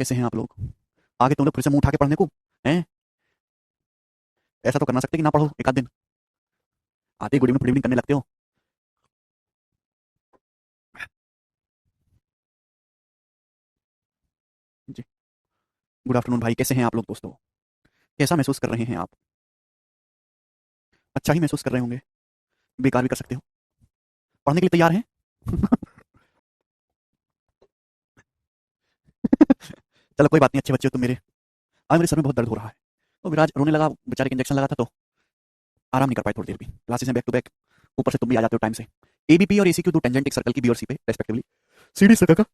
कैसे हैं आप लोग? आगे तुम लोग फिर से मुंह उठा के पढ़ने को हैं? ऐसा तो करना सकते कि ना पढ़ो एक आध दिन। आते ही गुड इवनिंग गुड इवनिंग करने लगते हो। जी। गुड आफ्टरनून भाई, कैसे हैं आप लोग दोस्तों? कैसा महसूस कर रहे हैं आप? अच्छा ही महसूस कर रहे होंगे। बेकार भी कर सकते हो। पढ़ने के लिए तैयार हैं? चलो कोई बात नहीं, अच्छे बच्चे हो तुम मेरे। आज मेरे सर में बहुत दर्द हो रहा है। तो विराज रोने लगा, बेचारे के इंजेक्शन लगा था तो आराम नहीं कर पाए थोड़ी देर भी। क्लासेस में बैक टू बैक, ऊपर से तुम भी आ जाते हो टाइम से। एबीपी और एसीक्यू दो टेंजेंट एक सर्कल की बी और सी पे रेस्पेक्टिवली। सीडी सर्कल का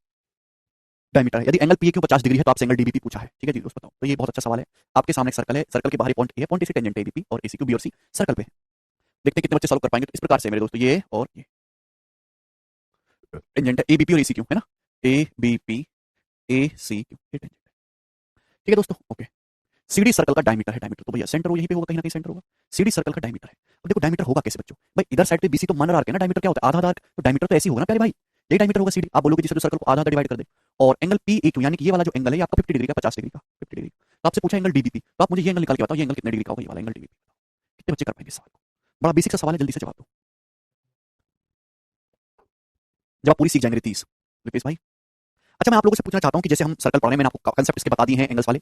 डायमीटर है। यदि एंगल पी क्यू 50 डिग्री है तो आपसे एंगल डीबीपी पूछा है। ठीक है जी दोस्त, बताओ। तो ये बहुत अच्छा सवाल है। आपके सामने एक सर्कल है, सर्कल के बाहरी पॉइंट ए है, पॉइंट ए से टेंजेंट है एबीपी और एसीक्यू बी और सी सर्कल पे है। देखते हैं कितने बच्चे सॉल्व कर पाएंगे। तो इस प्रकार से मेरे दोस्तों, ये और ये टेंजेंट है एबीपी और एसीक्यू, है ना? A B P A C Q, ये टेंजेंट है। ठीक है दोस्तों, ओके। सीडी सर्कल का डायमीटर है। डायमीटर तो भैया सेंटर हो, यहीं पे होगा, कहीं ना कहीं सेंटर होगा। सीडी सर्कल का डायमीटर है। अब देखो डायमीटर होगा कैसे बच्चों? भाई इधर साइड पे बीसी तो मान आर्क है ना, डायमीटर क्या होता है? आधा आधा आर्क। तो डायमीटर तो ऐसे ही होगा ना प्यारे भाई। यही डायमीटर होगा सीडी। आप बोलोगे जिससे तो सर्कल को आधा आधा डिवाइड कर दे। और एंगल पी ए क्यू यानी कि ये वाला जो एंगल है ये आपका 50 डिग्री का, 50 डिग्री का, 50 डिग्री। तो आपसे पूछा एंगल डीबीपी, तो आप मुझे ये एंगल निकाल के बताओ, ये एंगल कितने डिग्री का होगा? ये वाला एंगल डीबीपी। कितने बच्चे कर पाएंगे इस सवाल को? बड़ा बेसिक सा सवाल है, जल्दी से जवाब दो। जब आप पूरी सीख जाएंगे 30 रुपीस भाई। अच्छा, मैं आप लोगों से पूछना चाहता हूँ कि जैसे हम सर्कल पढ़ने में आपको कंसेप्ट इसके बता दिए हैं एंगल्स वाले,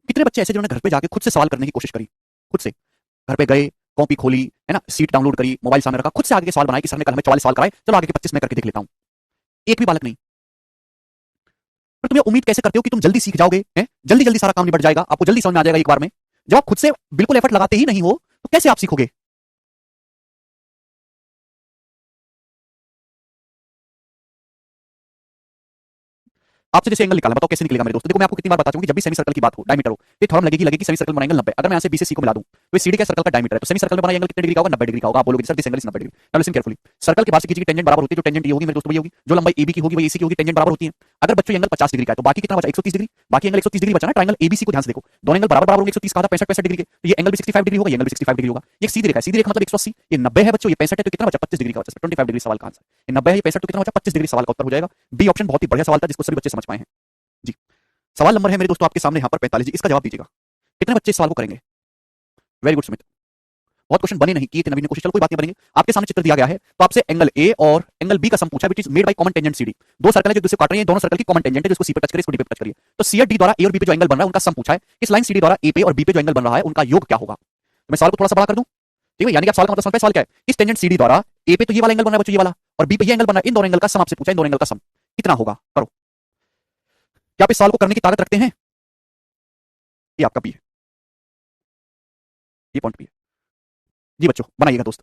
कितने बच्चे ऐसे जिन्होंने घर पे जाके खुद से सवाल करने की कोशिश करी? खुद से घर पे गए, कॉपी खोली, है ना, सीट डाउनलोड करी, मोबाइल सामने रखा, खुद से आगे के सवाल बनाए कि सर ने कल हमें 44 सवाल कराए, चलो आगे के 25 मैं करके देख लेता हूँ। एक भी बालक नहीं। पर तुम ये उम्मीद कैसे करते हो कि तुम जल्दी सीख जाओगे? हैं? जल्दी जल्दी सारा काम निबट जाएगा, आपको जल्दी समझ में आ जाएगा एक बार में। जब आप खुद से बिल्कुल एफर्ट लगाते ही नहीं हो तो कैसे आप सीखोगे? आपसे जैसे एंगल निकालना, बताओ कैसे निकलेगा मेरे दोस्तों? देखो मैं आपको कितनी बार बता चुका हूं कि जब भी सेमी सर्कल की बात हो, डायमीटर हो, ये थॉर्म लगेगी लगेगी सेमी सर्कल बना एंगल 90। अगर मैं यहां से बी से सी को मिला दूं तो ये सीडी का सर्कल का डायमीटर है, तो सेमी सर्कल में बना एंगल कितने डिग्री का होगा? 90 डिग्री का होगा। आप बोलोगे sir this angle is 90 degree. Now listen carefully. Circle के बाहर से खींची टेंजेंट बराबर होती है, जो टेंजेंट ये होगी मेरे दोस्तों, वही होगी जो लंबाई एबी की होगी, वही एसी की होगी, टेंजेंट बराबर होती है। अगर बच्चों एंगल 50 डिग्री का है तो बाकी कितना बचा? 130 डिग्री। बाकी एंगल 130 डिग्री बचा ना। ट्रायंगल एबीसी को ध्यान से देखो, दोनों एंगल बराबर बराबर होंगे। 130 का था 65 डिग्री के, तो ये एंगल भी 65 डिग्री होगा, ये एंगल भी 65 डिग्री होगा। ये सीधी रेखा है, सीधी रेखा मतलब 180। ये 90 है बच्चों, ये 65 है, तो कितना बचा? 25 डिग्री का बचा। 25 डिग्री सवाल का आंसर। ये 90 है, ये 65, तो कितना बचा? 25 डिग्री सवाल का उत्तर हो जाएगा। बी ऑप्शन बहुत ही बढ़िया सवाल था जिसको सभी बच्चे समझ पाए हैं। जी। सवाल नंबर है मेरे दोस्तों आपके सामने यहाँ पर 45 जी, इसका जवाब दीजिएगा। कितने बच्चे इस सवाल को करेंगे? Very good Sumit. बहुत क्वेश्चन बने नहीं, किए थे नवीन ने कोशिश, चलो कोई बात नहीं, बनेंगे। आपके सामने चित्र दिया गया है, तो आपसे एंगल ए और एंगल बी का सम पूछा, which is made by common tangent CD. दो सर्कल है जो दूसरे काट रही है, दोनों सर्कल की कॉमन टेंजेंट है, जिसको सी पे टच करिए, इसको डी पे टच करिए। तो सी और डी द्वारा ए और बी पे जो एंगल बन रहा है उनका सम पूछा है। इस लाइन सीडी द्वारा ए पे और बी पे जो एंगल बन रहा है उनका योग क्या होगा? तो मैं सवाल को थोड़ा सा बड़ा कर दूं। ठीक है, यानी कि आप सवाल का मतलब समझ पाए? सवाल क्या है? इस टेंजेंट सीडी द्वारा ए पे तो ये वाला एंगल बन रहा है बच्चों, ये वाला, और बी पे ये एंगल बन रहा है, इन दोनों एंगल का सम आपसे पूछा है, इन दोनों एंगल का सम कितना होगा? करो। क्या आप इस सवाल को करने की ताकत रखते हैं? ये आपका बी है, ये पॉइंट बी है। जी बच्चों बनाइएगा दोस्त।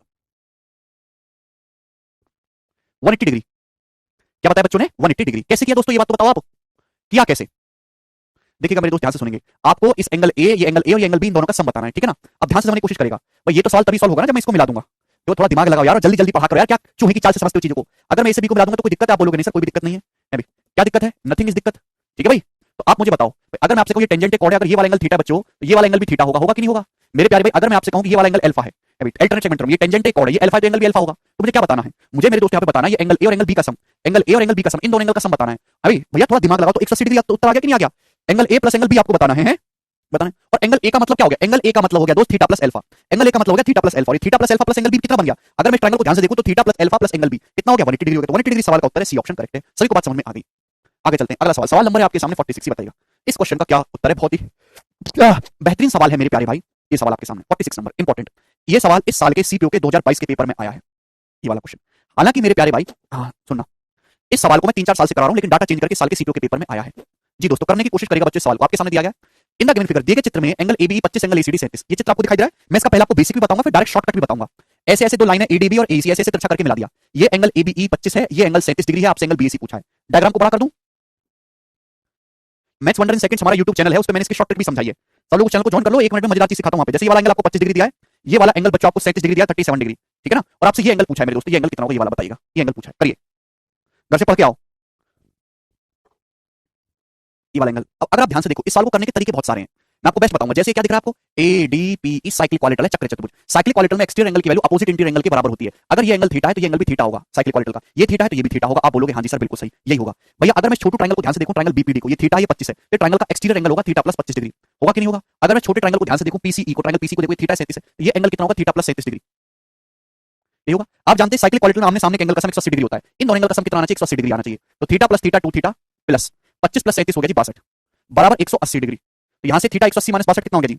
180 डिग्री। क्या बताया बच्चों ने? 180 डिग्री। कैसे किया दोस्तों, ये बात तो बताओ आप। किया कैसे? देखिएगा मेरे दोस्त, ध्यान से सुनेंगे। आपको इस एंगल ए, ये एंगल ए और ये एंगल बी, इन दोनों का सम बताना है, ठीक है ना? अब ध्यान से समझने की कोशिश करेगा। भाई ये तो सवाल तभी सॉल्व होगा ना जब मैं इसको मिला दूंगा। तो थोड़ा दिमाग लगाओ यार और जल्दी जल्दी पढ़ा करो यार, क्या चूहे की चाल से समझते हो चीजों को? अगर मैं इसे बी को मिला दूंगा तो कोई दिक्कत है? आप बोलोगे नहीं सर कोई भी दिक्कत नहीं है। मैं भी, क्या दिक्कत है? नथिंग इज दिक्कत। ठीक है भाई। तो आप मुझे बताओ, अगर मैं आपसे कहूं ये टेंजेंट कोण है, अगर ये वाला एंगल थीटा बच्चों, तो ये वाला एंगल भी थीटा होगा, होगा कि नहीं होगा? मेरे प्यारे भाई, अगर मैं आपसे कहूं कि ये वाला एंगल अल्फा है, अल्टरनेट सेगमेंट टर्म, ये टेंजेंट कोण है, ये अल्फा है, तो एंगल भी अल्फा होगा। तो मुझे क्या बताना है? मुझे मेरे दोस्त यहाँ पे बताना है ये एंगल ए और एंगल बी का सम, एंगल ए और एंगल बी का सम, इन दोनों एंगल का सम बताना है। अभी भैया थोड़ा दिमाग लगाओ। तो 180 डिग्री उत्तर आ गया कि नहीं आ गया? Angle A plus angle B आपको बताना है बताना है। और एंगल ए का मतलब क्या हो गया? एंगल ए का मतलब हो गया दोस्त theta plus alpha. Angle A का मतलब हो गया थीटा प्लस अल्फा, और ये theta plus alpha plus angle B कितना बन गया? अगर मैं ट्रायंगल को ध्यान से देखूं तो theta plus alpha plus angle B कितना हो गया? 180 डिग्री हो गया। तो 180 डिग्री सवाल का उत्तर है सी ऑप्शन करेक्ट है। सभी को बात समझ में आ गई? आगे चलते हैं, अगला सवाल। सवाल नंबर है आपके सामने 46, बताइएगा इस क्वेश्चन का क्या उत्तर है। बहुत ही बेहतरीन सवाल है मेरे प्यारे भाई। ये सवाल आपके सामने 46 नंबर इंपॉर्टेंट। ये सवाल इस साल के सीपीओ के 2022 के पेपर में आया है, ये वाला क्वेश्चन। हालांकि मेरे प्यारे भाई, हाँ सुनना, इस सवाल को मैं 3-4 साल से करा रहा हूं, लेकिन डाटा चेंज करके साल के सीपीओ के पेपर में आया है। जी दोस्तों, करने की कोशिश करेगा बच्चे। सवाल को आपके सामने दिया गया इन द गिवन फिगर, दिए गए चित्र में एंगल एबी 25, एंगल एसीडी 37। ये चित्र आपको दिखाई दे रहा है। मैं इसका पहले आपको बेसिक भी बताऊंगा, फिर डायरेक्ट शॉर्टकट भी बताऊंगा। ऐसे ऐसे दो लाइनें एडीबी और एसी ऐसे ऐसे तिरछा करके मिला दिया। ये एंगल एबीई 25 है, ये एंगल 37 डिग्री है, आपसे एंगल बीएसी पूछा है। डायग्राम को बड़ा कर दूं? मैथ्स वंडर इन सेकंड्स हमारा यूट्यूब चैनल है, उस पे मैंने इसकी शॉर्टकट भी समझाई है। सब लोग चैनल को ज्वाइन कर लो, 1 मिनट में मजेदार चीज सिखाता हूं वहां पे। जैसे ये वाला एंगल आपको 25 डिग्री दिया है, ये वाला एंगल बच्चों आपको 37 डिग्री दिया है, 37 डिग्री, ठीक है ना? और आपसे ये एंगल पूछा है मेरे दोस्त, ये एंगल कितना होगा, ये वाला बताइएगा। ये एंगल पूछा है, करिए, घर से पढ़ के आओ। ये वाला एंगल। अब अगर आप ध्यान से देखो, इस सवाल को करने के तरीके बहुत सारे हैं मैं आपको बेस्ट बताऊंगा। जैसे क्या दिख रहा है आपको, ADPE साइक्लिक क्वालिटल है, चक्र चतुर्भुज। साइक्लिक क्वालिटल में एक्सटीरियर एंगल की वैल्यू अपोजिट इंटीरियर एंगल के बराबर होती है। अगर ये एंगल थीटा है तो ये एंगल भी थीटा होगा साइक्लिक क्वालिटल का, ये थीटा है तो ये भी थीटा होगा। आप बोलोगे हाँ जी सर बिल्कुल सही, यही होगा। भैया अगर मैं छोटू ट्रायंगल को ध्यान से देखूं, ट्रायंगल BPD को, ये थीटा, ये 25 है, तो ट्रायंगल का एक्सटीरियर एंगल होगा थीटा प्लस 25 डिग्री, होगा कि नहीं होगा? अगर मैं छोटे ट्रायंगल को ध्यान से देखूं, PCE को, ट्रायंगल PC को देखो, ये थीटा 37 है, तो ये एंगल कितना होगा? थीटा प्लस 37 डिग्री, ये होगा। आप जानते हैं साइक्लिक क्वालिटल में आमने सामने के एंगल का सम 180 डिग्री होता है। इन दोनों एंगल का सम कितना आना चाहिए? 180 डिग्री आना चाहिए। तो theta plus theta 2 theta plus 25 plus 37 हो गया जी 62 बराबर 180 डिग्री। तो यहां से थीटा 180 माइनस 62 कितना हो गया जी?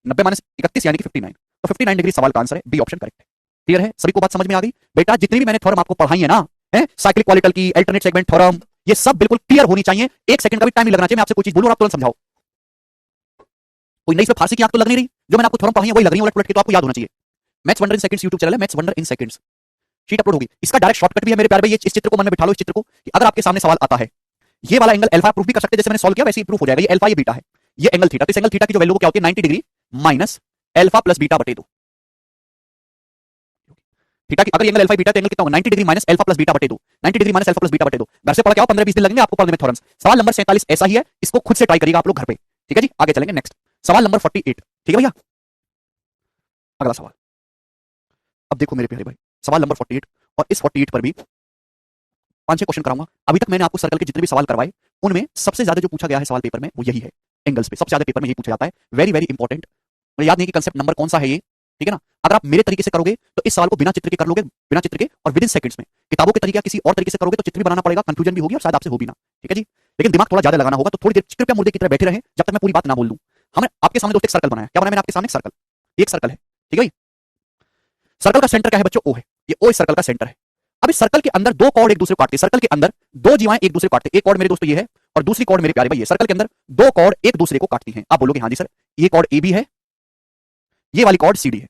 90 माइनस 31 यानी कि 59। तो 59 डिग्री सवाल का आंसर है, बी ऑप्शन करेक्ट है। क्लियर है सभी को? बात समझ में आ गई? बेटा जितनी भी मैंने थ्योरम आपको पढ़ाई है ना, है साइक्लिक क्वालिटल की, अल्टरनेट सेगमेंट थ्योरम, ये सब बिल्कुल क्लियर होनी चाहिए। एक सेकंड का भी टाइम नहीं लगना चाहिए। मैं आपसे कोई चीज बोलूं और आप तुरंत समझाओ। कोई नई इसमें फारसी की आंख तो लग नहीं रही, जो मैंने आपको थ्योरम पढ़ाई है वही लग रही है उलट पुलट के, तो आपको याद होना चाहिए। Maths wonder in seconds YouTube channel है, maths wonder in seconds, sheet upload होगी। इसका डायरेक्ट शॉर्टकट भी है मेरे प्यारे भाई, ये इस चित्र को मन में बिठा लो, इस चित्र को, कि अगर आपके सामने सवाल आता है, ये वाला एंगल अल्फा प्रूफ भी कर सकते हैं, जैसे मैंने सॉल्व किया वैसे ही प्रूफ हो जाएगा। ये अल्फा, ये बीटा है, ये एंगल थीटा, तो इस एंगल थीटा की जो वैल्यू क्या होती है? 90 degree minus alpha plus beta बटे 2। थीटा की अगर एंगल अल्फा बीटा, तो एंगल कितना होगा? 90 degree minus alpha plus beta बटे 2। 90 degree minus alpha plus beta बटे 2। घर से पढ़ के आओ, 15-20 दिन लगेंगे आपको पढ़ने में थ्योरम्स। सवाल नंबर 47 ऐसा ही है, इसको खुद से ट्राई करिएगा आप लोग घर पे, ठीक है जी। आगे चलेंगे नेक्स्ट, सवाल नंबर 48, ठीक है भैया। अगला सवाल, अब देखो मेरे प्यारे भाई, सवाल नंबर 48, और इस 48 पर भी 5-6 क्वेश्चन कराऊंगा। अभी तक मैंने आपको सर्कल के जितने भी सवाल करवाए, उनमें सबसे ज्यादा जो पूछा गया है सवाल पेपर में वो यही है, एंगल्स पे सबसे ज्यादा पेपर में यही पूछा जाता है। Very very important. मुझे याद नहीं कि कंसेप्ट नंबर कौन सा है ये, ठीक है ना। अगर आप मेरे तरीके से करोगे तो इस सवाल को बिना चित्र के कर लोगे, बिना चित्र के और विद इन सेकंड्स में। किताबों के तरीके किसी और तरीके से करोगे तो चित्र भी बनाना पड़ेगा, कंफ्यूजन भी होगी और शायद आपसे हो भी ना, ठीक है जी। लेकिन दिमाग थोड़ा ज्यादा लगाना होगा, तो थोड़ी देर कृपया मुर्दे की तरह बैठे रहे जब तक मैं पूरी बात ना बोल दूं। हमने आपके सामने दोस्त एक सर्कल बनाया, क्या बनाया मैंने आपके सामने? सर्कल, एक सर्कल है, ठीक है भाई। सर्कल का सेंटर क्या है बच्चों? ओ है, ये ओ इस सर्कल का सेंटर है। अब इस सर्कल के अंदर दो कॉर्ड एक दूसरे को काटते हैं, सर्कल के अंदर दो जीवाएं एक दूसरे को काटते हैं। एक कॉर्ड मेरे दोस्तों ये है और दूसरी कॉर्ड मेरे प्यारे भाई ये। सर्कल के अंदर दो कॉर्ड एक दूसरे को काटती हैं। आप बोलोगे हाँ जी सर, ये कॉर्ड AB है, ये वाली कॉर्ड CD है,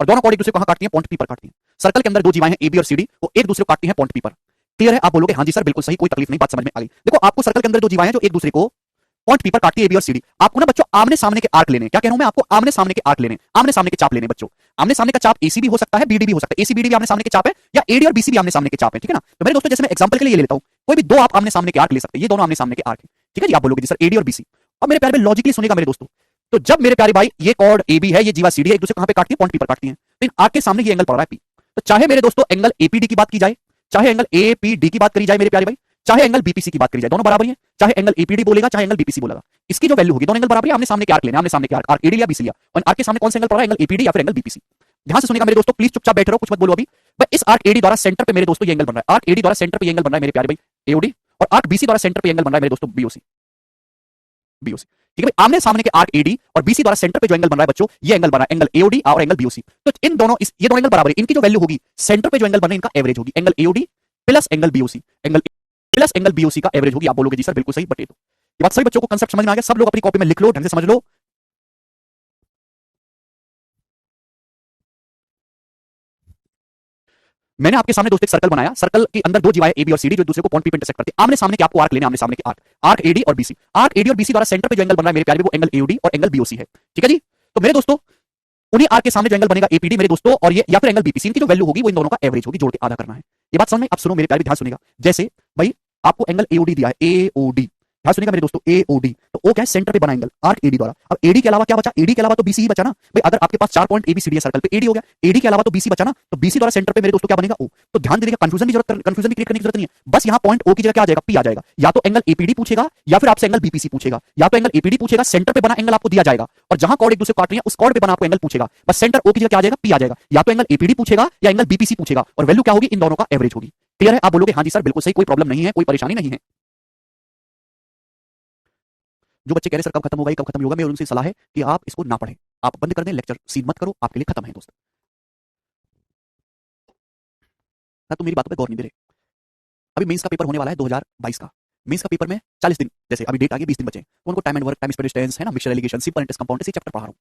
और दोनों कॉर्ड एक दूसरे को कहां काटती हैं? पॉइंट P पर काटती हैं। सर्कल के अंदर दो जीवाएं हैं AB और CD, वो एक दूसरे को काटती हैं पॉइंट P पर। क्लियर है? आप बोलोगे हाँ जी सर बिल्कुल सही, कोई तकलीफ नहीं, बात समझ में आ गई। देखो आपको सर्कल के अंदर जो जीवाएं हैं जो एक दूसरे को पॉइंट P पर काटती है AB और CD, आपको ना बच्चों आमने सामने के आर्क लेने। क्या कह रहा हूं मैं आपको? आमने सामने के आर्क लेने, आमने सामने के चाप लेने बच्चों। आमने सामने का चाप AC भी हो सकता है, BD भी हो सकता है। AC BD भी आमने सामने के चाप है, या AD और BC भी आमने सामने के चाप है, ठीक है ना। तो मेरे दोस्तों जैसे मैं एग्जांपल के लिए ये लेता हूं, कोई भी दो आप आमने सामने के आर्क ले सकते हैं, ये दोनों आमने सामने के आर्क है, ठीक है जी। आप बोलोगे जी सर AD और BC। अब मेरे प्यारे भाई लॉजिकली सुनेगा मेरे दोस्तों, तो जब मेरे प्यारे भाई ये कॉर्ड AB है, ये जीवा CD है, एक दूसरे कहां पे काटती है? पॉइंट P पर काटती है। तो इन आर्क के सामने ये एंगल पड़ रहा है P। तो चाहे मेरे दोस्तों एंगल APD की बात की जाए, चाहे एंगल APD की बात करी जाए मेरे प्यारे भाई, चाहे एंगल BPC की बात करी जाए, दोनों बराबर ही है। चाहे एंगल APD बोलेगा, चाहे एंगल BPC बोलेगा, इसकी जो वैल्यू होगी, दोनों एंगल बराबर है। आमने सामने के आर्क लेने, आमने सामने के आर्क, आर्क AD या BC लिया, और आर्क के सामने कौन सा एंगल पड़ रहा है? एंगल APD या फिर एंगल BPC। ध्यान से सुनिएगा मेरे दोस्तों, प्लीज चुपचाप बैठे रहो, कुछ मत बोलो अभी। भाई इस आर्क AD द्वारा सेंटर पे मेरे दोस्तों ये एंगल बन रहा है, आर्क AD द्वारा सेंटर पे ये एंगल बन रहा है मेरे प्यारे भाई AOD, और आर्क BC द्वारा सेंटर पे एंगल बन रहा है मेरे दोस्तों BOC, BOC, ठीक है भाई। आमने सामने के आर्क AD और BC द्वारा सेंटर पे जो एंगल बन रहा है बच्चों, ये एंगल बन रहा है एंगल AOD और एंगल BOC। तो इन दोनों ये दोनों एंगल बराबर है, इनकी जो वैल्यू होगी सेंटर पे जो एंगल बन रहा है इनका एवरेज होगी, angle AOD plus angle BOC, angle plus angle BOC का एवरेज होगी। आप बोलोगे जी सर बिल्कुल सही, बटे दो। ये बात सभी बच्चों को कंसेप्ट समझ में आ गया? सब लोग अपनी कॉपी में लिख लो, ढंग से समझ लो। मैंने आपके सामने दोस्तों एक सर्कल बनाया, सर्कल के अंदर दो जीवाएं AB और CD जो दूसरे को पॉइंट P पे इंटरसेक्ट करते हैं। आमने सामने के आपको आर्क लेने, आमने सामने के आर्क, आर्क AD और BC। आर्क AD और BC द्वारा सेंटर पे जो एंगल बन रहा है मेरे प्यारे वो एंगल AOD और एंगल BOC है, ठीक है जी। तो मेरे दोस्तों उन्हीं आर्क के सामने जो एंगल बनेगा APD मेरे दोस्तों, और ये या फिर एंगल BPC, इनकी जो वैल्यू होगी वो इन दोनों का एवरेज होगी, जोड़ के आधा करना है। ये बात समझ में? अब सुनो मेरे प्यारे, ध्यान सुनिएगा। जैसे भाई आपको एंगल AOD दिया है, AOD, ध्यान सुनिएगा मेरे दोस्तों, AOD, तो O क्या है? सेंटर पे बना एंगल, आर्क AD द्वारा। अब AD के अलावा क्या बचा? AD के अलावा तो BC ही बचा ना भाई। अगर आपके पास 4 पॉइंट ABCD है सर्कल पे, AD हो गया, AD के अलावा तो BC बचा ना, तो BC द्वारा सेंटर पे मेरे दोस्तों क्या बनेगा? O। तो ध्यान दीजिएगा, कंफ्यूजन भी क्रिएट करने की जरूरत नहीं है, बस यहाँ पॉइंट O की जगह क्या आ जाएगा? P आ जाएगा। या तो एंगल APD पूछेगा या फिर आपसे एंगल BPC पूछेगा, या तो एंगल APD पूछेगा, सेंटर पे बना एंगल आपको दिया जाएगा, और जहां कॉर्ड एक दूसरे को काट रही है उस कॉर्ड पे बना आपको एंगल पूछेगा, बस सेंटर O की जगह क्या आ जाएगा? P आ जाएगा। या तो एंगल APD पूछेगा या एंगल BPC पूछेगा, और वैल्यू क्या होगी? इन दोनों का एवरेज होगी। क्लियर है? आप बोलोगे हाँ जी सर बिल्कुल सही, कोई प्रॉब्लम नहीं है, कोई परेशानी नहीं है। जो बच्चे कह रहे सर कब खत्म होगा, कब खत्म होगा, मैं उनसे सलाह है कि आप इसको ना पढ़ें, आप बंद कर दें, लेक्चर सीन मत करो, आपके लिए खत्म है दोस्त। तो मेरी बातों पे गौर नहीं दे रहे। अभी मेंस का पेपर होने वाला है 2022 का। मेंस का पेपर में 40 दिन, जैसे अभी डेट आ गई, 20 दिन बचे हैं, तो उनको time and work, time speed distance है ना, mixture alligation, simple interest compound, इसी चैप्टर पढ़ा रहा हूं।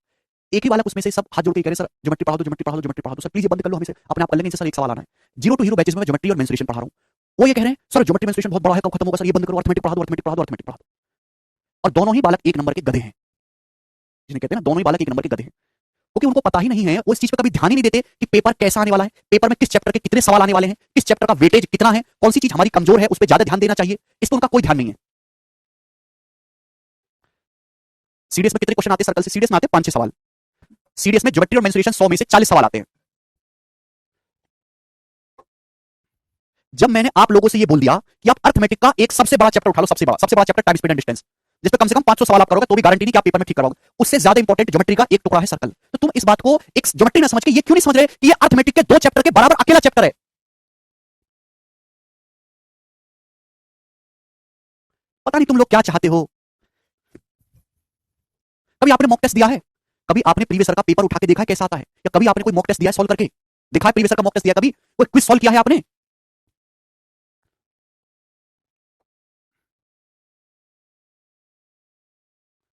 एक ही बालक उसमें से सब हाथ जोड़ के कह रहे सर ज्योमेट्री पढ़ा दो, ज्योमेट्री पढ़ा दो, ज्योमेट्री पढ़ा दो। सर प्लीज ये बंद कर लो, हमें अपने आप कर लेंगे सर, एक सवाल आना है। 0 to हीरो बैचेस में मैं ज्योमेट्री और मेंस्ट्रुएशन पढ़ा रहा हूं। वो ये कह रहे हैं सर ज्योमेट्री मेंस्ट्रुएशन बहुत बड़ा है, कब खत्म होगा सर, ये बंद करो, अर्थमेटिक पढ़ा दो, अर्थमेटिक पढ़ा दो, अर्थमेटिक पढ़ा दो। और दोनों ही बालक एक नंबर के गधे हैं, जिन्हें कहते हैं ना, दोनों ही बालक एक नंबर के गधे हैं, क्योंकि उनको पता ही नहीं है, वो इस चीज पर कभी ध्यान ही नहीं देते कि पेपर कैसा आने वाला है, पेपर में किस चैप्टर के कितने सवाल आने वाले हैं, किस चैप्टर का वेटेज कितना है, कौन सी चीज हमारी कमजोर है, उस पर ज्यादा ध्यान देना चाहिए, इस पर उनका कोई ध्यान नहीं है। सीडीएस में कितने क्वेश्चन आते हैं सर्कल से? सीडीएस में आते हैं 5-6 सवाल। सीडीएस में ज्योमेट्री और मेंसुरेशन 100 में से 40 सवाल आते हैं। जब मैंने आप लोगों से ये बोल दिया कि आप अर्थमेटिक का एक सबसे बड़ा चैप्टर उठा लो, सबसे बड़ा chapter time speed and distance, जिस पे कम से कम 500 सवाल आप करोगे तो भी गारंटी नहीं कि आप पेपर में ठीक करोगे। उससे ज्यादा इंपॉर्टेंट ज्योमेट्री का एक टुकड़ा है सर्कल। तो तुम इस बात को एक ज्योमेट्री ना समझ के ये क्यों नहीं समझ रहे कि ये अर्थमेटिक के 2 चैप्टर के बराबर अकेला चैप्टर है? पता नहीं तुम लोग क्या चाहते हो। कभी आपने मॉक टेस्ट दिया है? कभी आपने प्रीवियस ईयर का पेपर उठा के देखा है कैसा आता है? या कभी आपने कोई मॉक टेस्ट दिया है सॉल्व करके? देखा है प्रीवियस ईयर का मॉक टेस्ट दिया? कभी कोई क्विज सॉल्व किया है आपने?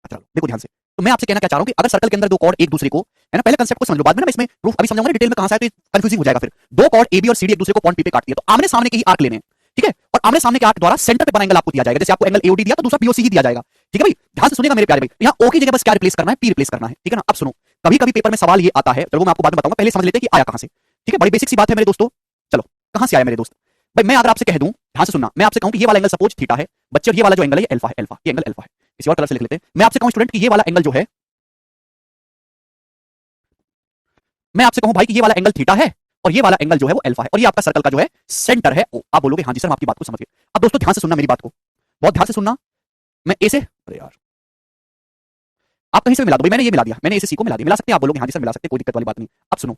चलो देखो ध्यान से। तो मैं आपसे कहना क्या चाह रहा हूं कि अगर सर्कल के अंदर दो कॉर्ड एक दूसरे को, है ना, पहले कंसेप्ट को समझ लो, बाद में ना इसमें प्रूफ अभी समझाऊंगा, डिटेल में कहां से आए तो कंफ्यूजिंग हो जाएगा फिर। दो कॉर्ड ए बी और सी डी एक दूसरे को पॉइंट पी पे काटती है, तो आमने सामने के ही आर्क लेने हैं, ठीक है? और आमने सामने के आर्क द्वारा सेंटर पे बना एंगल आपको दिया जाएगा। जैसे आपको एंगल एओडी दिया तो दूसरा पीओसी ही दिया जाएगा, ठीक है भाई? ध्यान से सुनिएगा मेरे प्यारे भाई। यहां ओ की जगह बस क्या रिप्लेस करना है? पी रिप्लेस करना है, ठीक है ना? अब सुनो, कभी कभी पेपर में सवाल ये आता है, चलो मैं आपको बाद में बताऊंगा, पहले समझ लेते हैं कि आया कहां से, ठीक है? बड़ी बेसिक सी बात है मेरे दोस्तों। चलो कहां से आया मेरे दोस्त भाई? मैं अगर आपसे कह दूं, ध्यान से सुनना, मैं आपसे कहूं कि ये वाला एंगल सपोज थीटा है बच्चे, और ये वाला जो एंगल है ये अल्फा है, अल्फा, ये एंगल अल्फा है। किसी और कलर से लिख लेते हैं। मैं आपसे कहूं स्टूडेंट कि ये वाला एंगल जो है, मैं आपसे कहूं भाई कि ये वाला एंगल थीटा है और ये वाला एंगल जो है वो अल्फा है, और ये आपका सर्कल का जो है सेंटर है ओ। आप बोलोगे हां जी सर, हम आपकी बात को समझ गए। अब दोस्तों ध्यान से सुनना मेरी बात को, बहुत ध्यान से सुनना। मैं ए से, अरे यार आप कहीं से भी मिला दो भाई, मैंने ये मिला दिया, मैंने ए से सी को मिला दिया, मिला सकते हैं? आप बोलोगे हां जी सर मिला सकते हैं, कोई दिक्कत वाली बात नहीं। अब सुनो,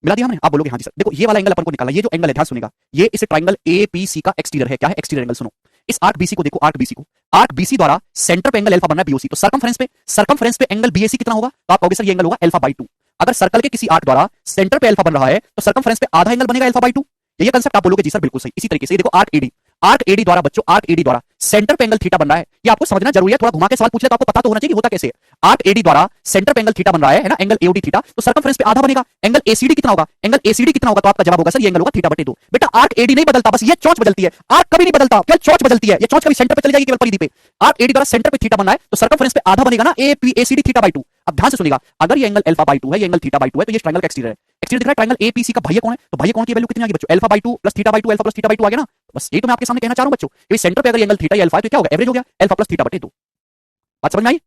मिला दिया हमने, आप बोलोगे हां जी सर। देखो ये वाला एंगल अपन को निकालना, ये जो एंगल है ध्यान सुनिएगा, ये इस ट्रायंगल एपीसी का एक्सटीरियर है। क्या है? Exterior angle. सुनो, इस आर्क बीसी को देखो, आर्क बीसी को, आर्क बीसी द्वारा सेंटर पे एंगल अल्फा बन रहा है बीओसी, तो सरकमफ्रेंस पे एंगल बीएसी कितना होगा? तो आप कहोगे सर ये एंगल होगा अल्फा बाई 2। अगर सर्कल के किसी आर्क द्वारा सेंटर पे अल्फा बन रहा है तो सर्कमफ्रेंस पे आधा एंगल बनेगा अल्फा बाई 2। ये कंसेप्ट आप बोलोगे जी सर बिल्कुल सही। इसी तरीके से ये देखो आर्क एडी, आर्क एडी द्वारा बच्चों, आर्क एडी द्वारा सेंटर पे एंगल थीटा बन रहा है। ये आपको समझना जरूरी है, थोड़ा घुमा के सवाल पूछ ले तो आपको पता तो होना चाहिए कि होता कैसे है। आर्क एडी द्वारा सेंटर पे एंगल थीटा बन रहा है ना, एंगल एओडी थीटा, तो सर्कमफ्रेंस पे आधा बनेगा। एंगल एसीडी कितना होगा? एंगल एसीडी कितना होगा? तो आपका जवाब होगा सर ये एंगल होगा थीटा बटे 2। बेटा आर्क एडी नहीं बदलता, बस ये चौच बदलती है। आर्क कभी नहीं बदलता, केवल चौच बदलती है। ये चौच कभी सेंटर पे चली जाएगी केवल परिधि पे। आर्क एडी द्वारा सेंटर पे थीटा बन रहा है तो सर्कमफ्रेंस पे आधा बनेगा ना, एसीडी थीटा बाई 2। अब ध्यान से सुनिएगा, अगर ये एंगल अल्फा बाई 2 है, ये एंगल थीटा बाई 2 है, तो ये ट्रायंगल का एक्सटीरियर है। एक्सटीरियर दिख रहा है, ट्रायंगल एपीसी का बाह्य कोण है, तो बाह्य कोण की वैल्यू कितनी आ गई बच्चों? Alpha by 2 plus theta by 2, alpha plus theta by 2 आ गया ना। बस यही तो मैं आपके सामने कहना चाह रहा हूं बच्चों, कि सेंटर पे अगर एंगल थीटा या अल्फा है तो क्या होगा? एवरेज हो गया, अल्फा प्लस थीटा बटे 2। बात समझ में आई?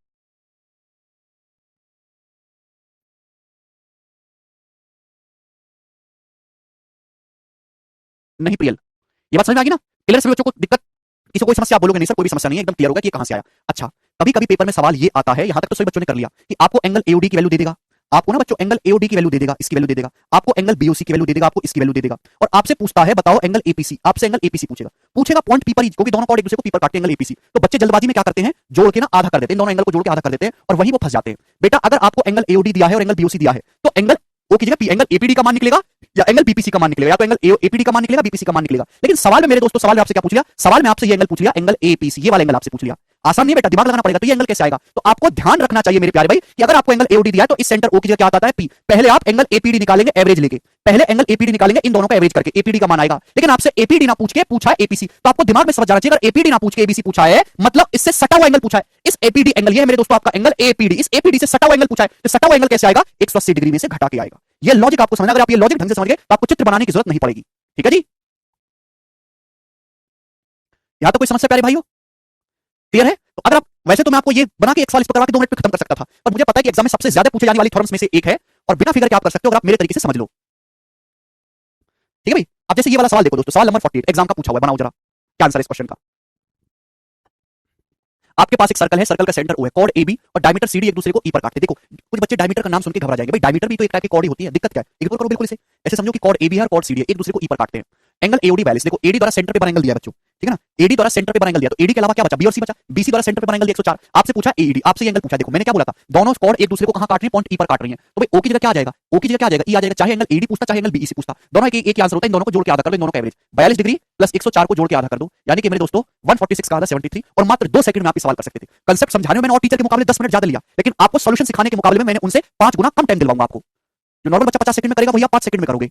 नहीं प्रियल, ये बात समझ में आ गई ना? क्लियर सभी बच्चों को? दिक्कत किसी को कोई समस्या? आप बोलोगे नहीं सर कोई भी समस्या नहीं है, एकदम क्लियर होगा कि ये कहां से आया। अच्छा, कभी कभी पेपर में सवाल ये आता है, यहां तक तो सभी बच्चों ने कर लिया, कि आपको एंगल एओडी की वैल्यू दे देगा, आपको ना बच्चों एंगल एओडी की वैल्यू दे देगा, इसकी वैल्यू दे देगा, आपको एंगल बीओसी की वैल्यू दे देगा, आपको इसकी वैल्यू दे देगा, और आपसे पूछता है बताओ एंगल एपीसी, आपसे एंगल एपीसी पूछेगा, पूछेगा पॉइंट पी पर ही, क्योंकि दोनों कॉर्ड एक दूसरे को पी पर काटते हैं एंगल एपीसी। तो बच्चे जल्दबाजी में क्या करते हैं? जोड़ के ना आधा कर देते हैं, दोनों एंगल को जोड़ के आधा कर देते हैं और वहीं वो फंस जाते हैं। बेटा अगर आपको एंगल एओडी दिया है और एंगल बीओसी दिया है तो एंगल ओ की जगह पी, एंगल एपीडी का मान निकलेगा या एंगल बीपीसी का मान निकलेगा, या तो एंगल एपीडी का मान निकलेगा, बीपीसी का मान निकलेगा। लेकिन सवाल में मेरे दोस्तों, सवाल में आपसे क्या पूछ लिया? सवाल में आपसे ये एंगल पूछ लिया, एंगल एपीसी, ये वाला एंगल आपसे पूछ लिया। आसान नहीं है बेटा, दिमाग लगाना पड़ेगा। तो ये एंगल कैसे आएगा? तो आपको ध्यान रखना चाहिए मेरे प्यारे भाई कि अगर आपको एंगल एओडी दिया है तो इस सेंटर ओ की जगह क्या आता है? पी। पहले आप एंगल एपीडी निकालेंगे एवरेज लेके, पहले एंगल एपीडी निकालेंगे इन दोनों का एवरेज करके, एपीडी का मान आएगा। लेकिन आपसे एपीडी ना पूछ के पूछा है एपीसी, तो आपको दिमाग में समझ जाना चाहिए, अगर एपीडी ना पूछ के एबीसी पूछा है मतलब इससे सटा हुआ एंगल पूछा है। इस एपीडी एंगल, ये है मेरे दोस्तों आपका एंगल एपीडी, इस एपीडी से सटा हुआ एंगल पूछा है, तो सटा हुआ एंगल कैसे आएगा? 180 डिग्री में से घटा के आएगा। ये लॉजिक आपको समझना, अगर आप ये लॉजिक ढंग से समझ गए तो आपको चित्र बनाने की जरूरत नहीं पड़ेगी। ठीक है जी? यहां तो कोई समस्या प्यारे भाइयों? क्लियर है? तो अगर आप, वैसे तो मैं आपको ये बना के एक सवाल इस पर करवा के 2 मिनट में खत्म कर सकता था, पर मुझे पता है कि एग्जाम में सबसे ज्यादा पूछे जाने वाली थ्योरम्स में से एक है, और बिना फिगर के आप कर सकते हो अगर आप मेरे तरीके से समझ लो। ठीक है भाई? अब जैसे ये वाला सवाल देखो दोस्तों, सवाल नंबर 48 एग्जाम का पूछा हुआ है, बनाओ जरा क्या आंसर है इस क्वेश्चन का। आपके पास एक सर्कल है, सर्कल का सेंटर ओ है, कॉर्ड ए बी और डायमीटर सी डी एक दूसरे को ई पर काटते हैं। देखो कुछ बच्चे डायमीटर का नाम सुन के घबरा जाएंगे, भाई डायमीटर भी तो एक टाइप की कॉर्ड ही होती है, दिक्कत क्या है? इग्नोर करो बिल्कुल इसे। ऐसे समझो कि कॉर्ड ए बी है और कॉर्ड सी डी है, एक दूसरे को ई पर काटते हैं। एंगल एओडी वैलिस, देखो एडी द्वारा सेंटर पे बना एंगल दिया बच्चों, ठीक है ना? एडी द्वारा सेंटर पे बना एंगल दिया, तो एडी के अलावा क्या बचा? बी और सी बचा। बीसी द्वारा सेंटर पे बना एंगल 104, आपसे पूछा एडी, आपसे ये एंगल पूछा। देखो मैंने क्या बोला था, दोनों कॉर्ड एक दूसरे को कहां काट रही है? पॉइंट ई पर काट रही है। तो भाई ओ की जगह क्या आ जाएगा? ओ की जगह क्या आ जाएगा? ई आ जाएगा। चाहे एंगल एडी पूछता, चाहे एंगल बीईसी पूछता, दोनों एक ही आंसर होता है। इन दोनों को जोड़ के आधा कर लो, इन दोनों का एवरेज 42 डिग्री प्लस 104 को जोड़ के आधा कर दो, यानी कि मेरे दोस्तों 146 का आधा 73, और मात्र 2 सेकंड में आप ये सवाल कर सकते थे। कंसेप्ट समझाने में मैंने और टीचर के मुकाबले 10 मिनट ज्यादा लिया, लेकिन आपको सॉल्यूशन सिखाने के मुकाबले में मैंने उनसे 5 गुना कम टाइम दिलवाऊंगा आपको। जो नॉर्मल बच्चा 50 सेकंड में करेगा वही आप 5 सेकंड में करोगे,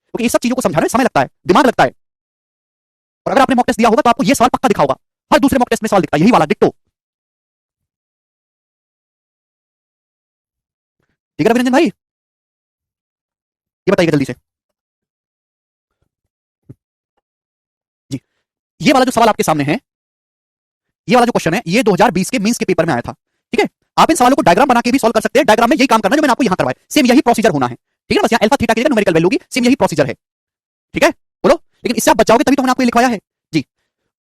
क्योंकि ये सब चीजों को समझाने में समय लगता है, दिमाग लगता है। और अगर आपने मॉक टेस्ट दिया होगा तो आपको ये सवाल पक्का दिखा होगा, हर दूसरे मॉक टेस्ट में सवाल दिखता है यही वाला डिट्टो। ठीक है अभिनंदन भाई, ये बताइएगा जल्दी से जी। ये वाला जो सवाल आपके सामने है, ये वाला जो क्वेश्चन है ये 2020 के मींस के पेपर में आया था। ठीक है, आप इन सवालों को डायग्राम बना के भी सॉल्व कर सकते हैं। डायग्राम में यही काम करना जो मैंने आपको यहां करवाया, सेम यही प्रोसीजर होना है। ठीक है, बस यहां अल्फा थीटा की जगह न्यूमेरिकल वैल्यू होगी, सेम यही प्रोसीजर है। ठीक है, बोलो। लेकिन इससे आप बचाओगे तभी तो मैंने आपको ये लिखवाया है जी।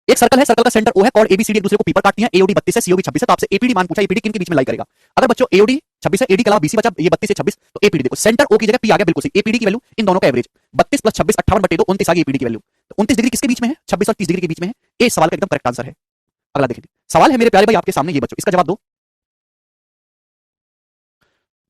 एक सर्कल है, सर्कल का सेंटर ओ है, कॉर्ड एबीसीडी एक दूसरे को पेपर काटती है, एओडी 32 है, सीओबी 26 है, तो आपसे एपीडी मान पूछा, एपीडी किन के बीच में लाई करेगा। अगर बच्चों एओडी 26 है, एडी के अलावा बीसी बचा, ये 32 से 26, तो एपीडी देखो सेंटर ओ की जगह पी आ गया, बिल्कुल सही। एपीडी की वैल्यू इन दोनों का एवरेज 32 + 26 58/2 29 आ गई एपीडी की वैल्यू। तो 29 डिग्री किसके बीच में है? 26 और 30 डिग्री के बीच में है। ए सवाल का एकदम करेक्ट आंसर है। अगला देखिए, सवाल है मेरे प्यारे भाई आपके सामने, ये बच्चों इसका जवाब दो।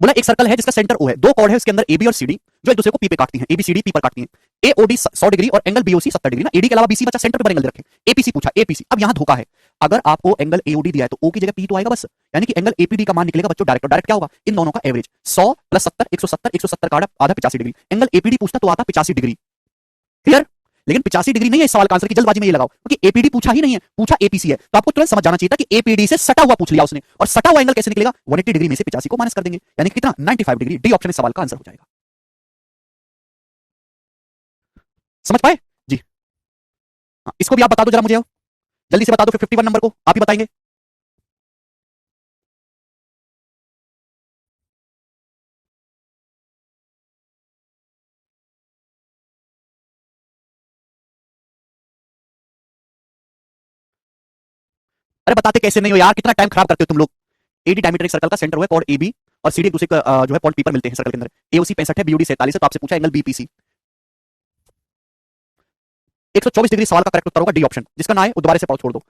बोला एक सर्कल है जिसका सेंटर ओ है, दो कॉर्ड है उसके अंदर एबी और सीडी जो एक दूसरे को पी पे काटती हैं, एबीसीडी पी पर काटती हैं। एओडी 100 डिग्री और एंगल बीओसी 70 डिग्री ना, एडी के अलावा बीसी बचा, सेंटर पे एंगल दे रखे। एपीसी पूछा, एपीसी। अब यहां धोखा है, अगर आपको एंगल एओडी दिया है तो ओ की जगह पी तो आएगा बस, यानी कि एंगल एपीडी का मान निकलेगा बच्चों डायरेक्ट। डायरेक्ट क्या होगा? इन दोनों का एवरेज 100 + 70 170 170 का आधा 85 डिग्री। एंगल एपीडी पूछता तो आता 85 डिग्री। क्लियर? लेकिन 85 डिग्री नहीं है इस सवाल का आंसर की, जल्दबाजी में ये लगाओ क्योंकि एपीडी पूछा ही नहीं है, पूछा एपीसी है। तो आपको तुरंत समझ जाना चाहिए था कि एपीडी से सटा हुआ पूछ लिया उसने, और सटा हुआ एंगल कैसे निकलेगा? 180 डिग्री में से 85 को माइनस कर देंगे, यानी कितना? 95 डिग्री। डी ऑप्शन इस सवाल का आंसर हो जाएगा। समझ पाए जी? हाँ, इसको भी आप बता दो जरा मुझे, जल्दी से बता दो। फिर 51 नंबर को आप ही बताएंगे। अरे बताते कैसे नहीं हो यार, कितना टाइम खराब करते हो तुम लोग। एडी डायमीटर एक सर्कल का सेंटर हुआ है, कॉर्ड एबी और सीडी एक दूसरे का जो है पॉइंट पी पर मिलते हैं सर्कल के अंदर। एओसी 65 है, बीओडी 47 है, तो आपसे पूछा एंगल बीपीसी 124 डिग्री। सवाल का करेक्ट उत्तर होगा डी ऑप्शन। जिसका ना है वो दोबारा से पढ़ो, छोड़ दो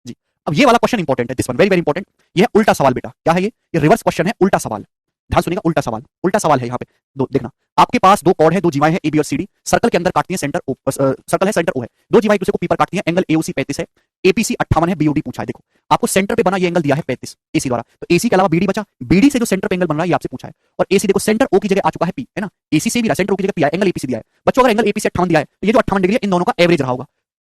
जी। अब ये वाला क्वेश्चन इंपॉर्टेंट है, this one very very important. ये है उल्टा सवाल बेटा। क्या है ये रिवर्स क्वेश्चन है, उल्टा सवाल। ध्यान सुनिएगा, उल्टा सवाल। उल्टा सवाल है यहाँ पे। दो देखना, आपके पास दो कॉर्ड है, दो जीवाएं हैं एबी और सीडी, सर्कल के अंदर काटती है, सेंटर ओ, सर्कल है, सेंटर ओ है, दो जीवाएं एक दूसरे को पी पर काटती है, एंगल एओसी 35 है, एपीसी 58 है, बीओडी पूछा है। देखो आपको सेंटर पे बना ये एंगल दिया है 35 एसी द्वारा, तो एसी के अलावा बीडी बचा, बीडी से जो सेंटर पे एंगल बन रहा है ये आपसे पूछा है। और एसी देखो सेंटर ओ की जगह आ चुका है पी, है ना, एसी से भी रहा, सेंटर ओ की जगह पी है, एंगल एपीसी दिया है। बच्चों अगर एंगल एपीसी 58 दिया है तो ये जो 58 डिग्री है इन दोनों का एवरेज रहा होगा।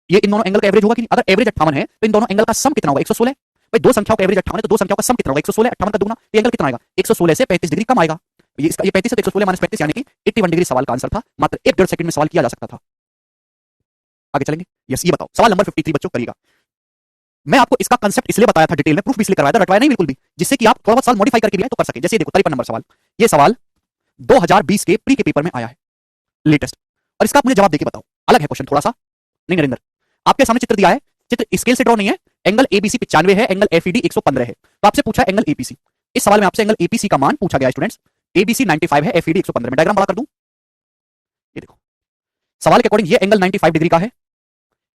ये इन दोनों एंगल का एवरेज होगा कि नहीं? अगर एवरेज 58 है तो इन दोनों एंगल का सम कितना होगा? 116। भाई दो संख्याओं का एवरेज 58 है तो दो संख्याओं का सम कितना होगा? 116 58 का दुगना, तो एंगल कितना आएगा? 116 से 35 डिग्री कम आएगा। ये इसका ये 35 है तो 116 - 35 यानी कि 81 डिग्री सवाल का आंसर था। मात्र 1.5 सेकंड में सवाल किया जा सकता था। आगे चलेंगे। यस, ये बताओ सवाल नंबर 53 बच्चों करिएगा। मैं आपको इसका कांसेप्ट इसलिए बताया था डिटेल में, प्रूफ भी इसलिए करवाया था, रटवाया नहीं बिल्कुल भी, जिससे कि आप थोड़ा बहुत सवाल मॉडिफाई करके भी आए तो कर सके। जैसे देखो 53 नंबर सवाल, ये सवाल 2020 के प्री के पेपर में आया है, लेटेस्ट, और इसका आप मुझे जवाब देके बताओ। अलग है क्वेश्चन थोड़ा सा। नहीं नरेंद्र, आपके सामने चित्र दिया है, चित्र स्केल से ड्रॉ नहीं है। एंगल एबीसी 95 है, एंगल एफईडी 115 है, तो आपसे पूछा एंगल एपीसी। इस सवाल में आपसे एंगल एपीसी का मान पूछा गया स्टूडेंट्स। एबीसी 95 है, एफईडी 115। मैं डायग्राम बड़ा कर दूं, ये देखो सवाल के अकॉर्डिंग ये एंगल 95 डिग्री का है,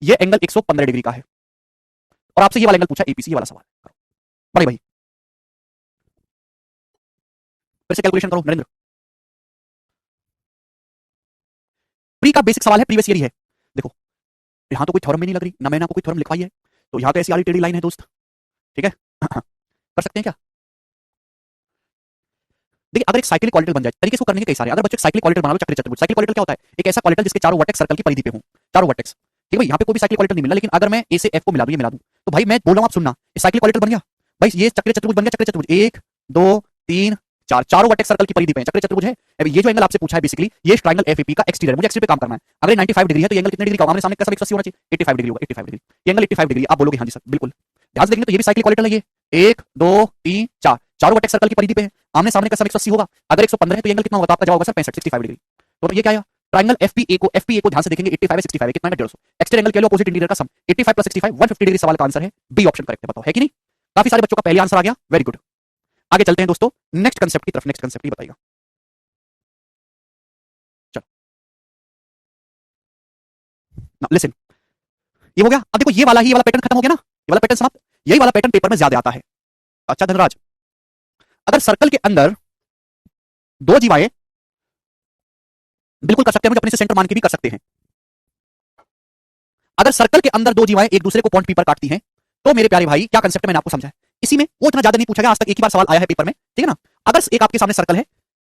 ये एंगल 115 डिग्री का है, और आपसे ये वाला एंगल पूछा एपीसी। ये वाला सवाल बड़े भाई फिर से कैलकुलेशन करो नरेंद्र। प्री का बेसिक सवाल है, प्रीवियस ईयर ही है। देखो यहां तो कोई थ्योरम भी नहीं लग रही, ना मैंने आपको कोई थ्योरम लिखवाई है, तो यहां तो ऐसी वाली टेढ़ी लाइन है दोस्त। ठीक है कर सकते हैं क्या? देखिए अगर एक साइक्लिक कॉलिटर बन जाए, तरीके से करने के कई सारे। अगर बच्चे साइक्लिक कॉलिटर बना लो, चक्रीय चतुर्भुज। साइक्लिक कॉलिटर क्या होता है? एक ऐसा कॉलिटर जिसके चारों वर्टेक्स सर्कल की परिधि पे हों, चारों वर्टेक्स। ठीक है भाई, यहाँ पे कोई भी साइक्लिक कॉलिटर नहीं मिला, लेकिन अगर मैं ए से एफ को मिला दूं, ये मिला दूं, तो भाई मैं बोल रहा हूं आप सुनना, ये साइक्लिक कॉलिटर बन गया भाई, ये चक्रीय चतुर्भुज बन गया। चक्रीय चतुर्भुज 1 2 3 4, चारों वर्टेक्स सर्कल की परिधि पे चक्रीय चतुर्भुज है। अभी ये जो एंगल आपसे पूछा है बेसिकली, ये ट्रायंगल एफएपी का एक्सटीरियर, मुझे एक्सटीरियर पे काम करना है। अगर 95 डिग्री है तो ये एंगल कितने डिग्री का होगा? हमारे सामने कैसा 180 होना चाहिए, 85 डिग्री होगा। 85 डिग्री, ये एंगल 85 डिग्री। आप बोलोगे हाँ जी सर बिल्कुल। ध्यान से देखेंगे तो ये भी साइक्लिक कॉलिटर है। ये 1 2 3 4, चारों वर्टेक्स सर्कल की परिधि पे है, आमने सामने का सम 180 होगा। अगर 115 है तो एंगल कितना होगा? तो आपका जवाब होगा सर 65 65 डिग्री। तो ये क्या आया? ट्रायंगल एफपीए को ध्यान से देखेंगे, 85 है 65 है, कितना है? 150। एक्सटीरियर एंगल के लिए अपोजिट इंटीरियर का सम 85 + 65 150 डिग्री। सवाल का आंसर है बी ऑप्शन करेक्ट है। बताओ है कि नहीं? काफी सारे बच्चों का पहले आंसर आ गया, वेरी गुड। आगे चलते हैं दोस्तों नेक्स्ट कंसेप्ट की तरफ। नेक्स्ट कंसेप्ट ये बताइएगा, चलो ना लिसन। ये हो गया। अब देखो ये वाला पैटर्न खत्म हो गया ना, ये वाला पैटर्न समाप्त। यही वाला पैटर्न पेपर में ज्यादा आता है। अच्छा धनराज, अगर सर्कल के अंदर दो जीवाएं, बिल्कुल कर सकते हैं, मुझे अपने से सेंटर मान के भी कर सकते हैं। अगर सर्कल के अंदर दो जीवाएं एक दूसरे को पॉइंट पी पर काटती हैं, तो मेरे प्यारे भाई क्या कंसेप्ट है मैंने आपको समझाया। इसी में वो इतना ज्यादा नहीं पूछा गया आज तक, एक ही बार सवाल आया है पेपर में, ठीक है ना। अगर एक आपके सामने सर्कल है,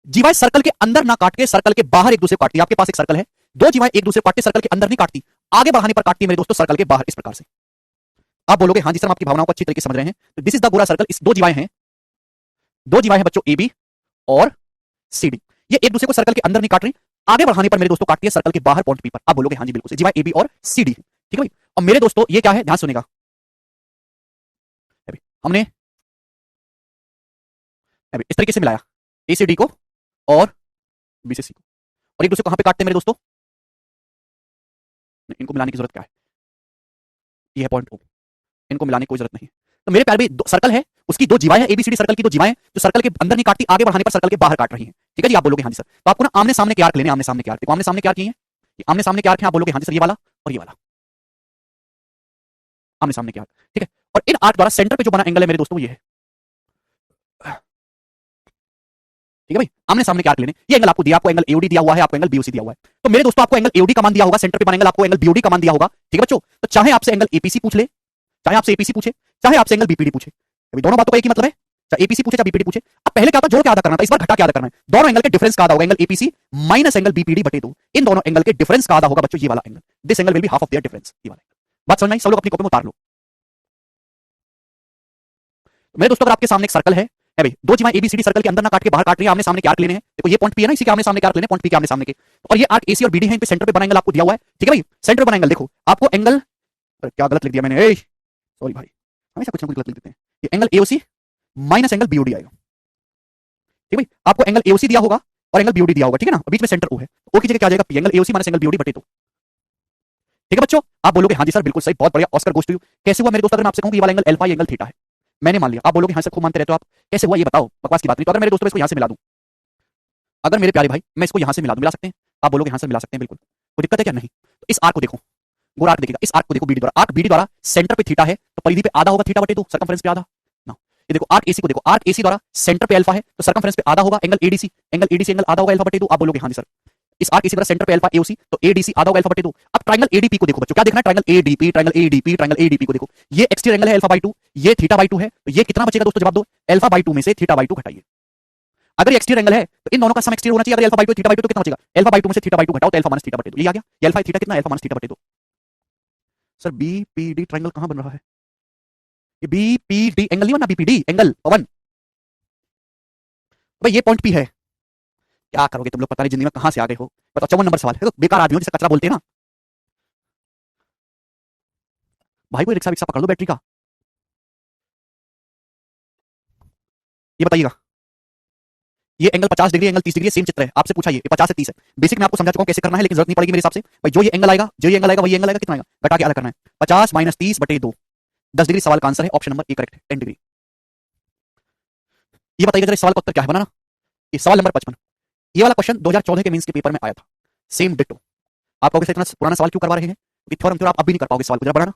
जीवाएं सर्कल के अंदर ना काट के सर्कल के बाहर एक दूसरे को काटती है। आपके पास एक सर्कल है, दो जीवाएं एक दूसरे को काटते सर्कल के अंदर नहीं काटती, आगे बढ़ाने पर काटती है मेरे दोस्तों सर्कल के बाहर। इस प्रकार से आप बोलोगे हाँ जी सर, हम आपकी भावनाओं को अच्छी तरीके से समझ रहे हैं। तो दिस इज द गोला सर्कल। इस दो जीवाएं हैं, दो जीवाएं हैं बच्चों ए बी और सी डी। ये एक दूसरे को सर्कल के अंदर नहीं काट रही, आगे बढ़ाने पर मेरे दोस्तों काटती है सर्कल के बाहर पॉइंट पी पर। आप बोलोगे हाँ जी बिल्कुल, जीवाएं ए बी और सी डी। ठीक है भाई। और मेरे दोस्तों ये क्या है, ध्यान सुनेगा, अभी हमने अभी इस तरीके से मिलाया ए से डी को और बी से सी को, और एक दूसरे को कहां पे काटते हैं मेरे दोस्तों, इनको मिलाने की जरूरत क्या है, ये है पॉइंट ओ, इनको मिलाने की कोई जरूरत नहीं है। तो मेरे प्यारे भाई सर्कल है, उसकी दो जीवाएं हैं, एबीसीडी सर्कल की दो जीवाएं जो सर्कल के अंदर नहीं काटती, आगे बढ़ाने पर सर्कल के बाहर काट रही हैं। ठीक है जी, आप बोलोगे हाँ जी सर। तो आपको ना आमने सामने के आर्क लेने, आमने सामने के आर्क, आमने सामने के आर्क हैं, आमने सामने के आर्क हैं, आप बोलोगे हाँ जी सर, ये वाला और ये वाला आमने सामने के आर्क। ठीक है, और इन आर्क द्वारा सेंटर पे जो बना एंगल है मेरे दोस्तों, ये है। ठीक है भाई, आमने सामने के आर्क लेने, ये एंगल आपको दिया, आपको एंगल एओडी दिया हुआ है, आपको एंगल बीओसी दिया हुआ है। तो मेरे दोस्तों आपको एंगल एओडी का मान दिया होगा, सेंटर पे बना एंगल आपको एंगल बीओडी का मान दिया होगा। ठीक है बच्चों, तो चाहे आपसे एंगल एपीसी पूछ ले, चाहे आपसे एपीसी पूछे, चाहे आपसे एंगल बीपीडी पूछे, अभी दोनों बातों का एक ही मतलब है, चाहे एपीसी पूछे चाहे बीपीडी पूछे। अब पहले क्या था, जोड़ के आधा करना था, इस बार घटा के आधा करना है। दोनों एंगल के डिफरेंस का आधा होगा, angle APC minus angle BPD बटे 2, इन दोनों एंगल के डिफरेंस का आधा होगा बच्चों ये वाला angle, this angle will be half of their difference, ये वाला एंगल। बात समझ में आई? सब लोग अपनी कॉपी में उतार लो। मेरे दोस्तों अगर आपके सामने एक सर्कल है भाई, दो जीवाएं एबीसीडी सर्कल के अंदर ना काट के बाहर काट रही है, आमने सामने के आर्क लेने हैं। देखो ये पॉइंट पी है ना, इसी के आमने सामने के आर्क लेने, पॉइंट पी के आमने सामने के, और ये आर्क एसी और बीडी है, इन पे सेंटर पे बना एंगल आपको दिया हुआ है। ठीक है भाई, सेंटर बना एंगल देखो आपको एंगल, क्या गलत लिख दिया मैंने, सॉरी भाई, हमेशा कुछ ना कुछ गलत लिख देते हैं। ये angle AOC minus angle BOD आएगा। ठीक है भाई, आपको एंगल एओसी दिया होगा और एंगल बीओडी दिया होगा, ठीक है ना, बीच में सेंटर ओ है, ओ की जगह क्या आ जाएगा P, angle AOC minus angle BOD बटे 2। ठीक है बच्चों, आप बोलोगे हाँ जी सर बिल्कुल सही, बहुत बढ़िया, ऑस्कर गोस टू यू। कैसे हुआ मेरे दोस्त, अगर मैं आपसे कहूं कि ये वाला एंगल अल्फा, ये एंगल थीटा है, मैंने मान लिया, आप बोलोगे हाँ सर खूब मानते रहते हो आप, कैसे हुआ ये बताओ, बकवास की बात नहीं। तो अगर मेरे दोस्तों इसको यहां से मिला दूं, अगर मेरे प्यारे भाई मैं इसको यहां से मिला दूं, मिला सकते हैं? आप बोलोगे हाँ सर मिला सकते हैं, बिल्कुल, कोई दिक्कत है क्या? नहीं। तो इस आर्क को देखो, गोल आर्क देखिएगा, इस आर्क को देखो बीडी द्वारा, आर्क बीडी द्वारा सेंटर पे थीटा है, तो परिधि पे आधा होगा थीटा बटे 2, सर्कमफेरेंस पे आधा ना। ये देखो आर्क एसी को देखो, आर्क एसी द्वारा सेंटर पे अल्फा है, तो सर्कमफेरेंस पे आधा होगा, angle ADC, angle ADC angle आधा होगा अल्फा बटे 2। आप बोलोगे हाँ जी सर, इस आर्क एसी द्वारा सेंटर पे अल्फा एओसी, तो एडीसी आधा होगा अल्फा बटे 2। अब ट्रायंगल एडीपी को देखो बच्चों, क्या देखना है, triangle ADP, triangle ADP, triangle ADP को देखो, ये एक्सटीरियर एंगल है अल्फा बाई 2, ये थीटा बाई 2 है, तो ये कितना बचेगा दोस्तों, जवाब दो। अल्फा बाई 2 में से थीटा बाई 2 घटाइए। अगर ये एक्सटीरियर एंगल है तो इन दोनों का सम एक्सटीरियर होना चाहिए, अगर अल्फा बाई 2 थीटा बाई 2 तो कितना बचेगा, अल्फा बाई 2 में से थीटा बाई 2 घटाओ तो अल्फा माइनस थीटा बटे 2, ये आ गया। ये अल्फा थीटा कितना, अल्फा माइनस थीटा बटे 2। सर बीपीडी ट्रायंगल कहां बन रहा है, ये बीपीडी एंगल नहीं बनना, बीपीडी एंगल पवन, भाई ये पॉइंट पी है। क्या करोगे तुम लोग, पता नहीं जिंदगी में कहां से आ गए हो। बताओ, 54 नंबर सवाल है, तो बेकार आदमी हो जिसे कचरा बोलते हैं ना। भाई कोई रिक्शा विक्शा पकड़ लो बैटरी का। ये बताइएगा, ये angle 50 degree, angle 30 degree, same चित्र है, आपसे पूछा ये 50 से 30 है। बेसिक मैं आपको समझा चुका हूं कैसे करना है, लेकिन जरूरत नहीं पड़ेगी मेरे हिसाब से। भाई जो ये एंगल आएगा, जो ये एंगल आएगा, वही एंगल आएगा, कितना आएगा, घटा के अलग करना है। 50 माइनस 30 बटे 2, 10 डिग्री सवाल का आंसर है, ऑप्शन नंबर ए करेक्ट है, 10 डिग्री। ये बताइएगा जरा इस सवाल का उत्तर क्या है, बनाना। ये सवाल नंबर 55, ये वाला क्वेश्चन 2014 के मेंस के पेपर में आया था, सेम डिटो। आप कहोगे इतना पुराना सवाल क्यों करवा रहे हैं, क्योंकि थ्योरम आप अभी नहीं कर पाओगे सवाल को, जरा बनाना।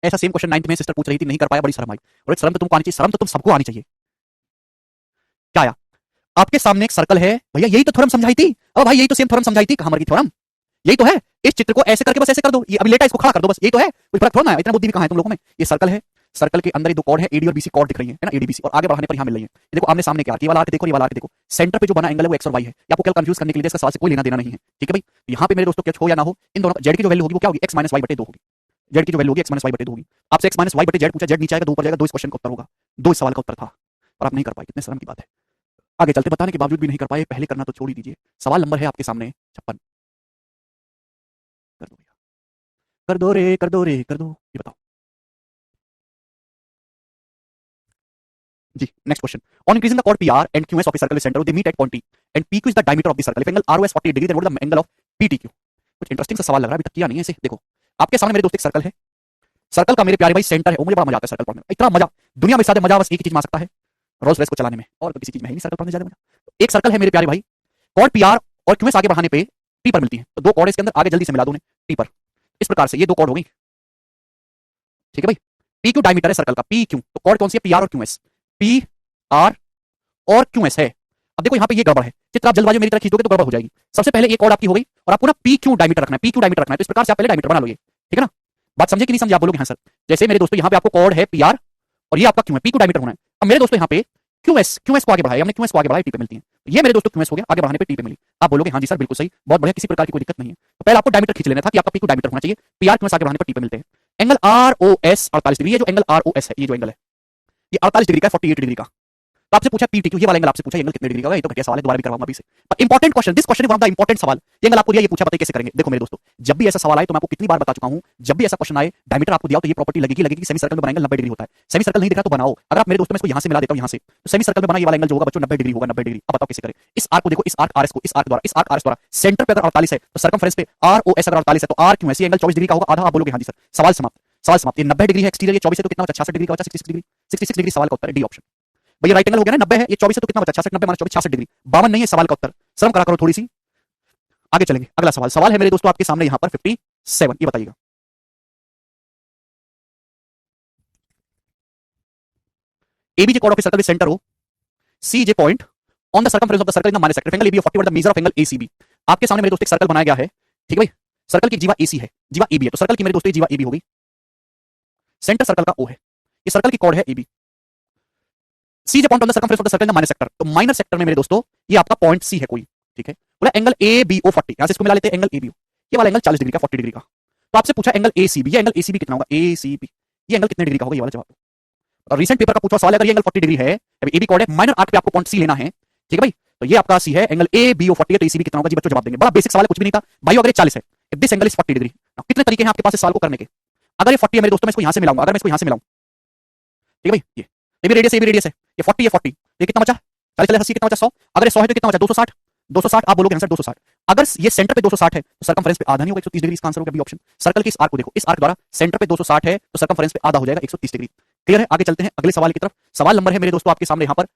ऐसा सेम क्वेश्चन 9th में सिस्टर पूछ रही थी, नहीं कर पाया, बड़ी शर्म आई। और एक शर्म तो तुमको आनी चाहिए, शर्म तो तुम सबको आनी चाहिए। क्या आया, आपके सामने एक सर्कल है, भैया यही तो थ्योरम समझाई थी, अब भाई यही तो सेम थ्योरम समझाई थी, कहां मर गई थ्योरम, यही तो है। इस चित्र को ऐसे करके बस ऐसे कर दो, ये अभी लेटा इसको खड़ा कर दो, बस यही तो है, कोई फर्क थोड़ा ना है, इतना बुद्धि भी कहां है तुम लोगों में। ये सर्कल है, सर्कल के अंदर ये दो कॉर्ड है, एडी और बीसी कॉर्ड दिख रही है ना, एडी बीसी, और आगे बढ़ाने पर यहां मिल रही है। ये देखो आमने सामने क्या, ये वाला आर्क देखो, ये वाला आर्क देखो, सेंटर पे जो बना एंगल है वो एक्स और वाई है। ये आपको क्या कंफ्यूज करने के लिए, इसका सवाल से कोई लेना देना नहीं है। ठीक है भाई, यहाँ पे मेरे दोस्तों क्या हो या ना हो, इन दोनों जेड की जो वैल्यू होगी वो क्या होगी, एक्स माइनस वाई बटे 2 होगी। जेड की जो वैल्यू होगी एक्स माइनस वाई बटे 2 होगी। आपसे एक्स माइनस वाई बटे जेड पूछा, जेड नीचे आएगा, 2 ऊपर जाएगा, 2 इस क्वेश्चन का उत्तर होगा, 2 इस सवाल का उत्तर था, और आप नहीं कर पाए, कितने शर्म की बात है। आगे चलते बताने के बावजूद भी नहीं कर पाए, पहले करना तो छोड़ ही दीजिए। सवाल नंबर है आपके सामने 56। कर दो भैया, कर दो रे, कर दो रे, कर दो। ये बताओ जी। Next question, on increasing the chord PR and QS of a circle with center, they meet at point T and PQ is the diameter of the circle. If angle RO is 48 degree, then what is the angle of PTQ? कुछ interesting सा सवाल लग रहा है, अभी तक किया नहीं है इसे। देखो आपके सामने मेरे दोस्त एक सर्कल है, सर्कल का मेरे प्यारे भाई सेंटर है। वो मुझे बड़ा मजा आता है सर्कल पढ़ने में, इतना मजा दुनिया में साथ मजा बस एक ही चीज में आ सकता है, रोल्स रॉयस को चलाने में, और तो किसी चीज में है नहीं सर्कल पढ़ने ज्यादा मजा। एक सर्कल है मेरे प्यारे भाई, कॉर्ड PR और QS आगे बढ़ाने पे T पर मिलती है, तो दो कॉर्ड इसके अंदर आगे जल्दी से मिला दो उन्हें T पर। इस प्रकार से ये दो कॉर्ड हो गई, ठीक है भाई। PQ डायमीटर है सर्कल का, PQ तो कॉर्ड कौन सी है, PR और QS। PR और QS है। अब देखो यहाँ पे ये गड़बड़ है, चित्र आप जल्दबाजी में मेरी तरह खींच दोगे तो गड़बड़ हो जाएगी। सबसे पहले एक कॉर्ड आपकी हो गई और आपको ना PQ डायमीटर रखना है, PQ डायमीटर रखना है, तो इस प्रकार से आप पहले डायमीटर बना लोगे, ठीक है ना। बात समझे कि नहीं समझे, आप बोलोगे हाँ सर। जैसे मेरे दोस्तों यहाँ पे आपको कॉर्ड है PR और ये आपका क्यू है, PQ डायमीटर होना है। अब मेरे दोस्तों यहाँ पे QS को आगे बढ़ाया, हमने QS को आगे बढ़ाया, T पे मिलती है। तो ये मेरे दोस्तों QS हो गया, आगे बढ़ाने पे T पे मिली। आप बोलोगे हाँ जी सर बिल्कुल सही, बहुत बढ़िया, किसी प्रकार की कोई दिक्कत नहीं है। तो पहले आपको डायमीटर खींच लेना था कि आपका PQ डायमीटर होना चाहिए, PR QS आगे बढ़ाने पर T पे मिलते हैं। एंगल ROS 48 डिग्री, ये जो एंगल ROS है, ये जो एंगल है ये 48 डिग्री का, 48 डिग्री का। तो आपसे पूछा PTQ, ये वाला एंगल आपसे पूछा, एंगल कितने डिग्री का होगा, ये तो घटिया सवाल है, दोबारा भी करवाऊंगा अभी से। पर important question, this question is one of the important सवाल। ये एंगल आपको दिया, ये पूछा, बताइए कैसे करेंगे। देखो मेरे दोस्तों, जब भी ऐसा सवाल आए तो मैं आपको कितनी बार बता चुका हूं, जब भी ऐसा क्वेश्चन आए डायमीटर आपको दिया तो ये प्रॉपर्टी लगेगी कि सेमी सर्कल में बनाएंगे 90 डिग्री होता है। सेमी सर्कल नहीं दिख रहा तो बनाओ। अगर आप मेरे दोस्तों में इसको यहां से मिला देता हूं, यहां से, तो सेमी सर्कल में बना ये वाला एंगल जो होगा बच्चों 90 डिग्री होगा, 90 डिग्री। अब बताओ कैसे करें। इस आर्क को देखो, इस आर्क RS को, इस आर्क द्वारा, इस आर्क RS द्वारा सेंटर पे अगर 48 है तो सर्कमफरेंस पे ROS अगर 48 है तो R क्यों ऐसे एंगल 24 डिग्री का होगा आधा। आप बोलोगे हाँ जी सर, सवाल समाप्त, सवाल समाप्त। ये 90 डिग्री है एक्सटीरियर, ये 24 है तो कितना बचा, 66 डिग्री का बचा, 66 डिग्री, 66 डिग्री सवाल का उत्तर है, डी ऑप्शन। भैया राइट एंगल हो गया ना, 90 है, ये 24 है तो कितना बचा, 66, 90 -24, 66 डिग्री, 52 नहीं है सवाल का उत्तर। शर्म करा करो थोड़ी सी। आगे चलेंगे, अगला सवाल, सवाल है मेरे दोस्तों आपके सामने यहां पर 57, ये बताइएगा। ABJ chord of a circle with center O, CJ point on the circumference of the circle in the minus sector, angle AB of 40 what the measure of angle ACB। आपके सामने मेरे दोस्तों एक सर्कल बनाया गया है, ठीक है भाई। सर्कल की जीवा AC है, जीवा AB है, तो सर्कल की मेरे दोस्तों जीवा AB होगी, सेंटर सर्कल का O है, ये सर्कल की कॉर्ड है AB। CJ point on the circumference of the circle in the minor sector, तो माइनर सेक्टर में मेरे दोस्तों ये आपका पॉइंट C है कोई, ठीक है। बोला एंगल ABO 40, यहां से इसको मिला लेते हैं, एंगल ABO, ये वाला एंगल 40 डिग्री का, 40 डिग्री का। तो आपसे पूछा एंगल ACB, ये एंगल ACB कितना होगा, ACB ये एंगल कितने डिग्री का होगा, ये वाला जवाब। और रिसेंट पेपर का पूछा सवाल है, अगर ये एंगल 40 डिग्री है, अभी AB कॉर्ड है, माइनर आर्क पे आपको पॉइंट C लेना है, ठीक है भाई। तो ये आपका C है, एंगल ABO 40 है, तो ACB कितना होगा जी बच्चों, जवाब देंगे। बड़ा बेसिक सवाल है, कुछ भी नहीं था भाई। अगर ये 40 है, if this angle is 40 degree, कितने तरीके हैं आपके पास इस सवाल को करने के। अगर ये 40 है मेरे दोस्तों, मैं इसको यहां से मिलाऊंगा, अगर मैं इसको यहां से मिलाऊं, ठीक है भाई, ये भी रेडियस है, ये भी रेडियस है, ये 40 है, 40, ये कितना बचा, 40 चले 80 कितना बचा, 100, अगर 100 है तो कितना बचा, 260, 260। आप बोलोगे आंसर 260। अगर ये सेंटर पे 260 है तो सर्कमफरेंस पे आधा नहीं होगा, 130 डिग्री इसका आंसर होगा, बी ऑप्शन। सर्कल के इस आर्क को देखो, इस आर्क द्वारा सेंटर पे 260 है तो सर्कमफरेंस पे आधा हो जाएगा, 130 डिग्री। क्लियर है, आगे चलते हैं अगले सवाल की तरफ। सवाल नंबर है मेरे दोस्तों आपके सामने यहां पर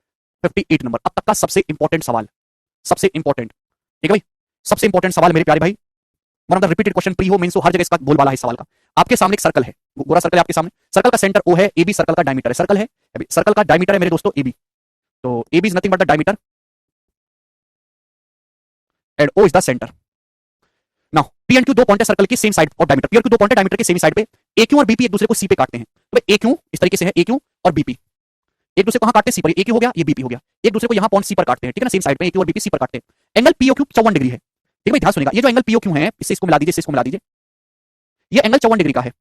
58 नंबर, अब तक का सबसे इंपॉर्टेंट सवाल, सबसे इंपॉर्टेंट, ठीक है भाई, सबसे इंपॉर्टेंट सवाल मेरे प्यारे भाई। One of the repeated question, pre हो मेंस हो, हर जगह इसका बोलबाला है इस सवाल का। आपके सामने एक सर्कल है, गोरा सर्कल है आपके सामने, सर्कल का सेंटर O है, AB सर्कल का डायमीटर है, सर्कल है, सर्कल का डायमीटर है मेरे दोस्तों AB, तो AB is nothing but the diameter and O is the centre. Now P and Q दो पॉइंट है सर्कल की सेम साइड और डायमीटर, P और Q दो पॉइंट है डायमीटर की सेम साइड पे, AQ और BP एक दूसरे को C पे काटते हैं। तो AQ इस तरीके से है, AQ और BP एक दूसरे को कहां काटते हैं, C पर, AQ हो गया, ये BP हो गया, एक दूसरे को यहां पॉइंट C पर काटते हैं, ठीक है ना, सेम साइड पे AQ और BP C पर काटते हैं। एंगल POQ 54 डिग्री है, ठीक है भाई, ध्यान सुनिएगा। ये जो एंगल POQ है, इससे इसको मिला दीजिए, इससे इसको मिला दीजिए, ये एंगल 54 डिग्री का है,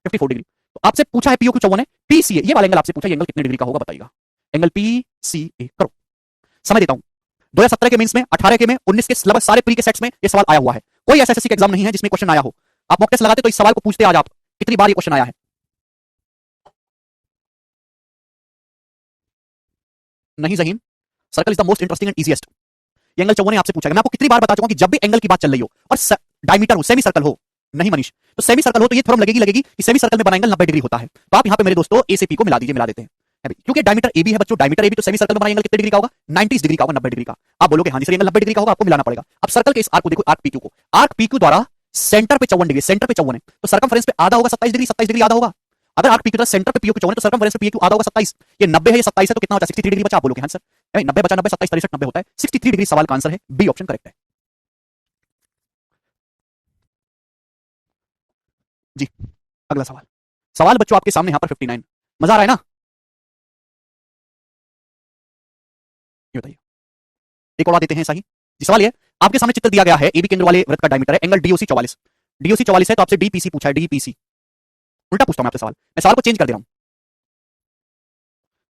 54 डिग्री। तो आपसे पूछा है POQ 54 है, PCA ये वाला एंगल आपसे पूछा, ये एंगल कितने डिग्री का होगा बताइएगा। एंगल PCA करो, समय देता हूं। 2017 के मेंस में, 18 के में, 19 के लगभग सारे प्री के सेट्स में ये सवाल आया हुआ है। कोई एसएससी का एग्जाम नहीं है जिसमें क्वेश्चन आया हो। आप मॉक टेस्ट लगाते तो इस सवाल को पूछते आज आप, कितनी बार ये क्वेश्चन आया है। नहीं Zaheen, circle is the most interesting and easiest. ये एंगल 54 ने आपसे पूछा है, मैं आपको कितनी बार बता चुका हूं कि जब भी एंगल की बात चल रही हो और डायमीटर हो, सेमी सर्कल हो, नहीं मनीष, तो सेमी सर्कल हो तो ये थ्योरम लगेगी कि सेमी सर्कल में बना एंगल 90 डिग्री होता है। तो आप यहां पे मेरे दोस्तों ए से पी को मिला दीजिए, मिला देते हैं, क्योंकि डायमीटर AB है बच्चों, डायमीटर AB, तो सेमी सर्कल में बना एंगल कितने डिग्री का होगा, 90 डिग्री का होगा, 90 डिग्री का। आप बोलोगे हाँ जी सर एंगल 90 डिग्री का होगा, आपको मिलाना पड़ेगा। अब सर्कल के इस आर्क को देखो, आर्क PQ को, आर्क PQ द्वारा सेंटर पे 54 डिग्री, सेंटर पे 54 है तो सर्कमफरेंस पे आधा होगा 27 डिग्री, 27 डिग्री आधा होगा। अगर आर्क PQ द्वारा सेंटर पे PQ 54 है तो सर्कमफरेंस पे PQ आधा होगा 27, ये 90 है, ये 27 है, तो कितना बचा, 63 डिग्री बचा। आप बोलोगे हाँ सर 90 बचा, 90 27 63 90 होता है, 63 डिग्री सवाल का आंसर है, बी ऑप्शन करेक्ट है जी। अगला सवाल, सवाल बच्चों आपके सामने यहां पर 59, मजा आ रहा है ना, ये बताइए। एक और देते हैं सही जी। सवाल ये, आपके सामने चित्र दिया गया है, AB केंद्र वाले वृत्त का डायमीटर है, एंगल DOC 44, DOC 44 है, तो आपसे DPC पूछा है, DPC। उल्टा पूछता हूं मैं आपसे सवाल, मैं सवाल को चेंज कर दे रहा हूं,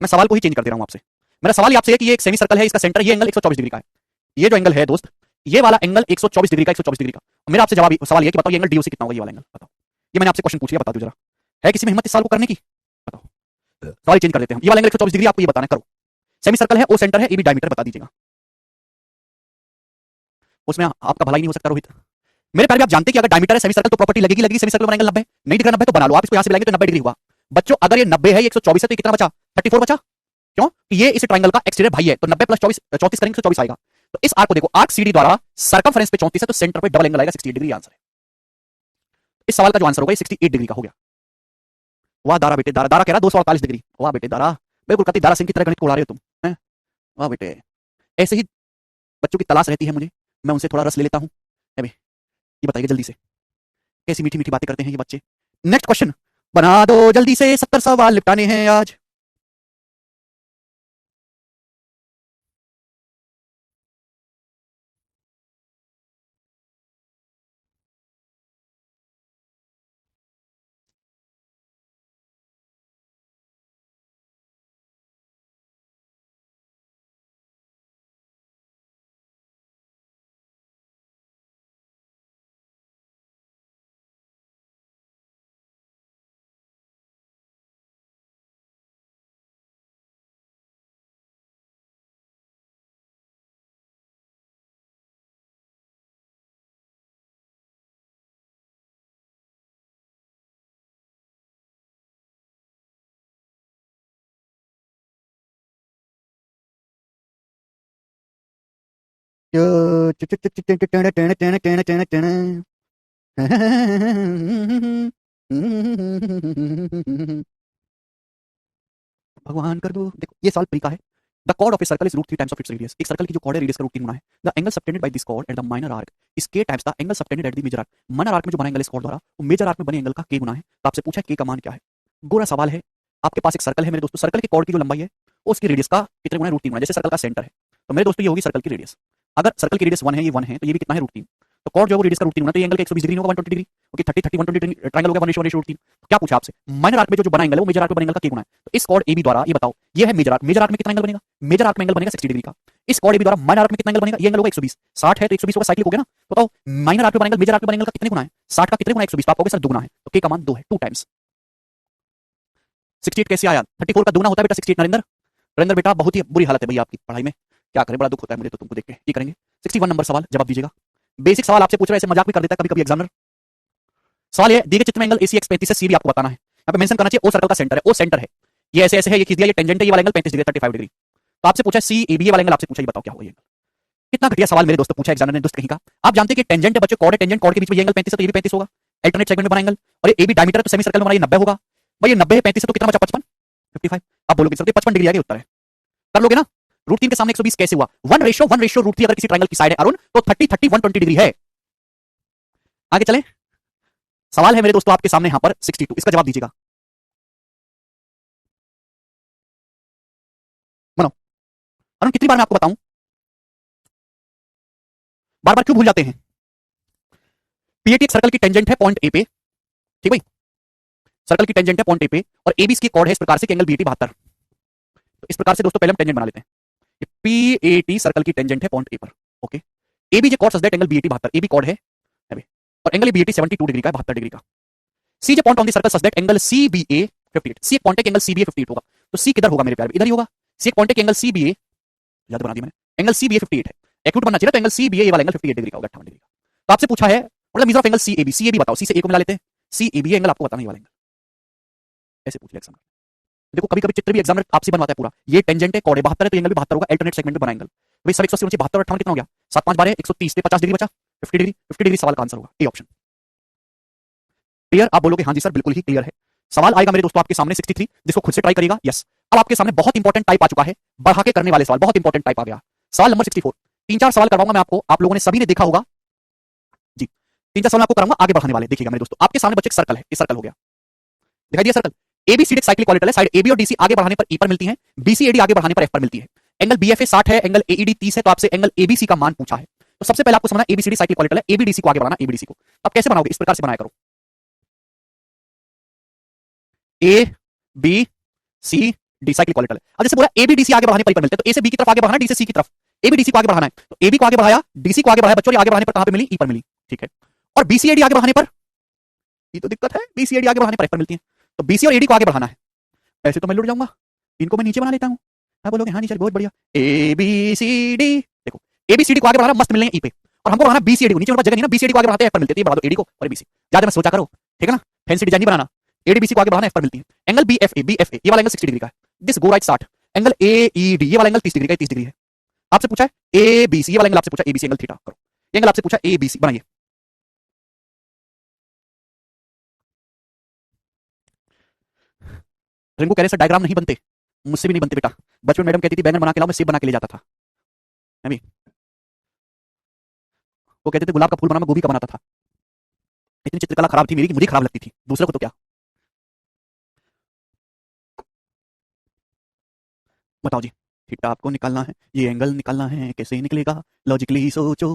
मैं सवाल को ही चेंज कर दे रहा हूं आपसे। मेरा सवाल ये आपसे है कि ये एक सेमी सर्कल है, इसका सेंटर ये एंगल 124 डिग्री का है। ये जो एंगल है दोस्त, ये वाला एंगल 124 डिग्री का, 124 डिग्री का। और मेरा आपसे सवाल ये कि बताओ ये एंगल डीओसी कितना होगा, ये वाला एंगल बताओ। ये मैंने आपसे क्वेश्चन पूछ लिया, बता दो जरा। है किसी में हिम्मत इस सवाल को करने की? बताओ। सवाल चेंज कर देते हैं। ये वाला एंगल 124 डिग्री, आपको ये बताना है, करो। सेमी सर्कल है, ओ सेंटर है, ए बी डायमीटर, बता दीजिएगा। उसमें आपका भला ही नहीं हो सकता रोहित। मेरे प्यारे, आप जानते हैं कि अगर डायमीटर है सेमी सर्कल तो प्रॉपर्टी लगेगी सेमी सर्कल एंगल 90 है। नहीं दिख रहा 90 तो बना लो, आप इसको यहां से मिलाएंगे तो 90 डिग्री हुआ। बच्चों अगर ये 90 है, ये 124 है, तो कितना बचा? 34 बचा। क्यों? कि ये इस ट्रायंगल का एक्सटीरियर भाई है, तो 90 प्लस 24 34 करेंगे तो 24 आएगा। तो इस आर्क को देखो, आर्क सीडी द्वारा सर्कमफेरेंस पे 34 है, तो सेंटर पे डबल एंगल आएगा 68 डिग्री। आंसर है इस सवाल का जो आंसर होगा 68 डिग्री का हो गया। वाह दारा बेटे, दारा दारा कह रहा 248 डिग्री। वाह बेटे दारा, बिल्कुल कति दारा सिंह की तरह गणित को उड़ा रहे हो तुम, हैं? वाह बेटे, ऐसे ही बच्चों की तलाश रहती है मुझे, मैं उनसे थोड़ा रस ले लेता हूं। ये बताइए जल्दी से, कैसी मीठी मीठी बातें करते हैं ये बच्चे। नेक्स्ट क्वेश्चन बना दो जल्दी से, 70 सवाल निपटाने हैं आज। भगवान कर दो। देखो ये सवाल प्री का है। The chord of a circle is root 3 times of its radius. एक सर्कल की जो कॉर्ड है रेडियस का रूट 3 गुना है। The angle subtended by this chord at the minor arc is K times the angle subtended at the major arc. Minor arc में जो बना एंगल इस कॉर्ड द्वारा वो मेजर आर्क में बने एंगल का के गुना है। तो आपसे पूछा के का मान क्या है। गोरा सवाल है। आपके पास एक सर्कल है मेरे दोस्तों, सर्कल की कॉर्ड की जो लंबाई है वो उसकी रेडियस का कितने गुना है? रूट 3 गुना। जैसे सर्कल का सेंटर है तो मेरे दोस्तों ये होगी सर्कल की रेडियस। अगर सर्कल की रेडियस 1 है, ये 1 है, तो ये भी कितना है? रूट 3। तो कॉर्ड जो है वो रेडियस का रूट 3 गुना, तो ये एंगल का 120 डिग्री होगा, 120 डिग्री। ओके 30 30 120 डिग्री ट्रायंगल हो गया, 1:1 रूट 3। क्या पूछा आपसे? माइनर आर्क में जो बना एंगल है वो मेजर आर्क में बने एंगल का के गुना है। तो इस कॉर्ड एबी द्वारा ये बताओ, ये है मेजर आर्क, मेजर आर्क में कितना एंगल बनेगा? मेजर आर्क में एंगल बनेगा 60 डिग्री का। इस कॉर्ड एबी द्वारा माइनर आर्क में कितना एंगल बनेगा? ये एंगल होगा 120। 60 है तो 120 होगा, साइक्लिक हो गया ना। बताओ माइनर आर्क में बना एंगल मेजर आर्क में बने एंगल का कितने गुना है? 60 का कितने गुना? 120। आप कहोगे सर 2 गुना है, तो के का मान 2 है, 2 टाइम्स। 68 कैसे आया? 34 का 2 गुना होता है बेटा 68। नरेंद्र, नरेंद्र बेटा बहुत ही बुरी हालत है भैया आपकी पढ़ाई में, क्या करें, बड़ा दुख होता है मुझे तो तुमको देख के। ये करेंगे 61 नंबर सवाल, जवाब दीजिएगा। बेसिक सवाल आपसे पूछ रहा है, ऐसे मजाक भी कर देता है कभी कभी एग्जामिनर। सवाल ये दिए गए चित्र में एंगल एसीएक्स 35 है, सी भी आपको बताना है। यहाँ पे मेंशन करना चाहिए ओ सर्कल का सेंटर है, ओ सेंटर है, ये ऐसे ऐसे है, ये खींच दिया, ये टेंजेंट है, ये वाला एंगल 35 डिग्री 35 डिग्री। तो आपसे पूछा सी ए बी वाला एंगल, आपसे पूछा ये बताओ क्या होगा ये एंगल। कितना घटिया सवाल मेरे दोस्तों पूछा एग्जामिनर ने, दोस्त कहीं का। आप जानते हैं कि टेंजेंट है बच्चों, कॉर्ड है, टेंजेंट कॉर्ड के बीच में ये एंगल 35 है, तो ये भी 35 होगा, अल्टरनेट सेगमेंट में बना एंगल। और ये ए बी डायमीटर तो सेमी सर्कल में बना, ये 90 होगा भाई, ये 90 है, 35 है तो कितना बचा? 55 55। आप बोलोगे सर 55 डिग्री आगे उत्तर है, कर लोगे ना? रूट 3 के सामने 120 कैसे हुआ? 1:1 रूट 3 अगर किसी ट्रायंगल की साइड है अरुण तो 30 30 120 डिग्री है। आगे चले, सवाल है मेरे दोस्तों आपके सामने यहां पर 62, इसका जवाब दीजिएगा। मनो अरुण, कितनी बार मैं आपको बताऊं, बार बार क्यों भूल जाते हैं? पीएटी एक सर्कल की टेंजेंट है पॉइंट ए पे, ठीक भाई, सर्कल की टेंजेंट है पॉइंट ए पे, और एबी इसकी कॉर्ड है इस प्रकार से कि एंगल बीटी 72। तो इस प्रकार से दोस्तों पहले हम टेंजेंट बना लेते हैं। पीएटी सर्कल की टेंजेंट है पॉइंट ए पर, ओके। AB J chord such that angle BT 72, AB chord है और एंगल बीटी 72 डिग्री का है, 72 डिग्री का। C J point on the circle such that angle CBA 58, C एक पॉइंट है कि एंगल सीबीए 58 होगा। तो सी किधर होगा मेरे प्यारे? इधर ही होगा। सी एक पॉइंट है कि एंगल सीबीए, याद बना दिया मैंने, एंगल सीबीए 58 है, एक्यूट बनना चाहिए तो एंगल सीबीए ये वाला एंगल 58 डिग्री का होगा, 58 डिग्री का। तो आपसे पूछा है मतलब measure of angle CAB, CAB बताओ, सी से ए को मिला लेते हैं, सीएबी एंगल आपको बताना, ये वाला एंगल ऐसे पूछ लिया एग्जाम। देखो कभी कभी चित्र भी एग्जामिनर आपसे बनवाता है पूरा, ये टेंजेंट है, कॉर्ड 72 है तो एंगल भी 72 होगा, अल्टरनेट सेगमेंट में बना एंगल। भाई सब 180 72 और 58 कितना हो गया? 7 5 12 130 पे 50 डिग्री बचा, 50 डिग्री, 50 डिग्री सवाल का आंसर होगा, ए ऑप्शन। क्लियर? आप बोलोगे हाँ जी सर बिल्कुल ही क्लियर है। सवाल आएगा मेरे दोस्तों आपके सामने 63, जिसको खुद से ट्राई करिएगा। यस, अब आपके सामने बहुत इंपॉर्टेंट टाइप आ चुका है, बढ़ा के करने वाले सवाल, बहुत इंपॉर्टेंट टाइप आ गया। सवाल नंबर 64, 3-4 सवाल करवाऊंगा मैं आपको, आप लोगों ने सभी ने देखा होगा जी। 3-4 सवाल आपको कराऊंगा आगे बढ़ाने वाले। देखिएगा मेरे दोस्तों आपके सामने बच्चे सर्कल है, ये सर्कल हो गया, दिखाई दिया सर्कल। एबीसीडी साइक्लिक ऑर्बिटल है, साइड एबी और डीसी आगे बढ़ाने पर ई पर मिलती है, बीसीएडी आगे बढ़ाने पर एफ पर मिलती है। एंगल बीएफए 60 है, एंगल एईडी 30 है, तो आपसे एंगल एबीसी का मान पूछा है। तो सबसे पहले आपको समझना एबीसीडी साइक्लिक ऑर्बिटल है, एबीडीसी को आगे बढ़ाना, एबीडीसी को आप कैसे बनाओगे? इस प्रकार से बनाया करो, A B C D cyclic quadrilateral. अब जैसे बोला ए बी डी सी आगे बढ़ाने पर ही पर मिलते हैं, तो ए से बी की तरफ आगे बढ़ाना, डी से सी की तरफ। ए बी डी सी को आगे बढ़ाना है, तो ए बी को आगे बढ़ाया, डीसी को आगे बढ़ाया बच्चों, आगे बढ़ाने पर कहां पे मिली? ई पर मिली, ठीक है। और बीसी एडी आगे बढ़ाने पर, ये तो दिक्कत है, बीसी एडी आगे बढ़ाने पर एफ पर मिलती है। तो बीसी और एडी को आगे बढ़ाना है, ऐसे तो मैं लुट जाऊंगा, इनको मैं नीचे बना लेता हूं। आप बोलोगे हाँ नीचे बहुत बढ़िया, ए बी सी डी, देखो ए बी सी डी को आगे बढ़ाना, मस्त मिलेंगे ई पे, और हमको बढ़ाना बी सी डी को, नीचे मेरे पास जगह नहीं ना, बी सी डी को आगे बढ़ाते हैं एफ पर मिलती है, बढ़ा दो एडी को और बीसी, ज्यादा मैं सोचा करो, ठीक है ना, फैंसी डिजाइन नहीं बनाना। एडी बीसी को आगे बढ़ाना, एफ पर मिलती है। एंगल बी एफ ए, ये वाला एंगल 60 डिग्री का है, this go right 60। Angle A E D, ये वाला एंगल 30 डिग्री का है, 30 डिग्री है। आपसे पूछा है ए बी सी, ये वाला एंगल आपसे पूछा A B C angle theta, करो। ये एंगल आपसे पूछा ए बी सी, बनाइए। रिंकू कह रहे सर डायग्राम नहीं बनते, मुझसे भी नहीं बनते बेटा, बचपन मैडम कहती थी बैंगन बना के लाओ, मैं सेब बना के ले जाता था, मैं भी। वो कहते थे गुलाब का फूल बना, मैं गोभी का बनाता था। इतनी चित्रकला खराब थी मेरी कि मुझे खराब लगती थी, दूसरे को तो क्या। बताओ जी, थीटा आपको निकालना है, ये एंगल निकालना है, कैसे निकलेगा, लॉजिकली सोचो।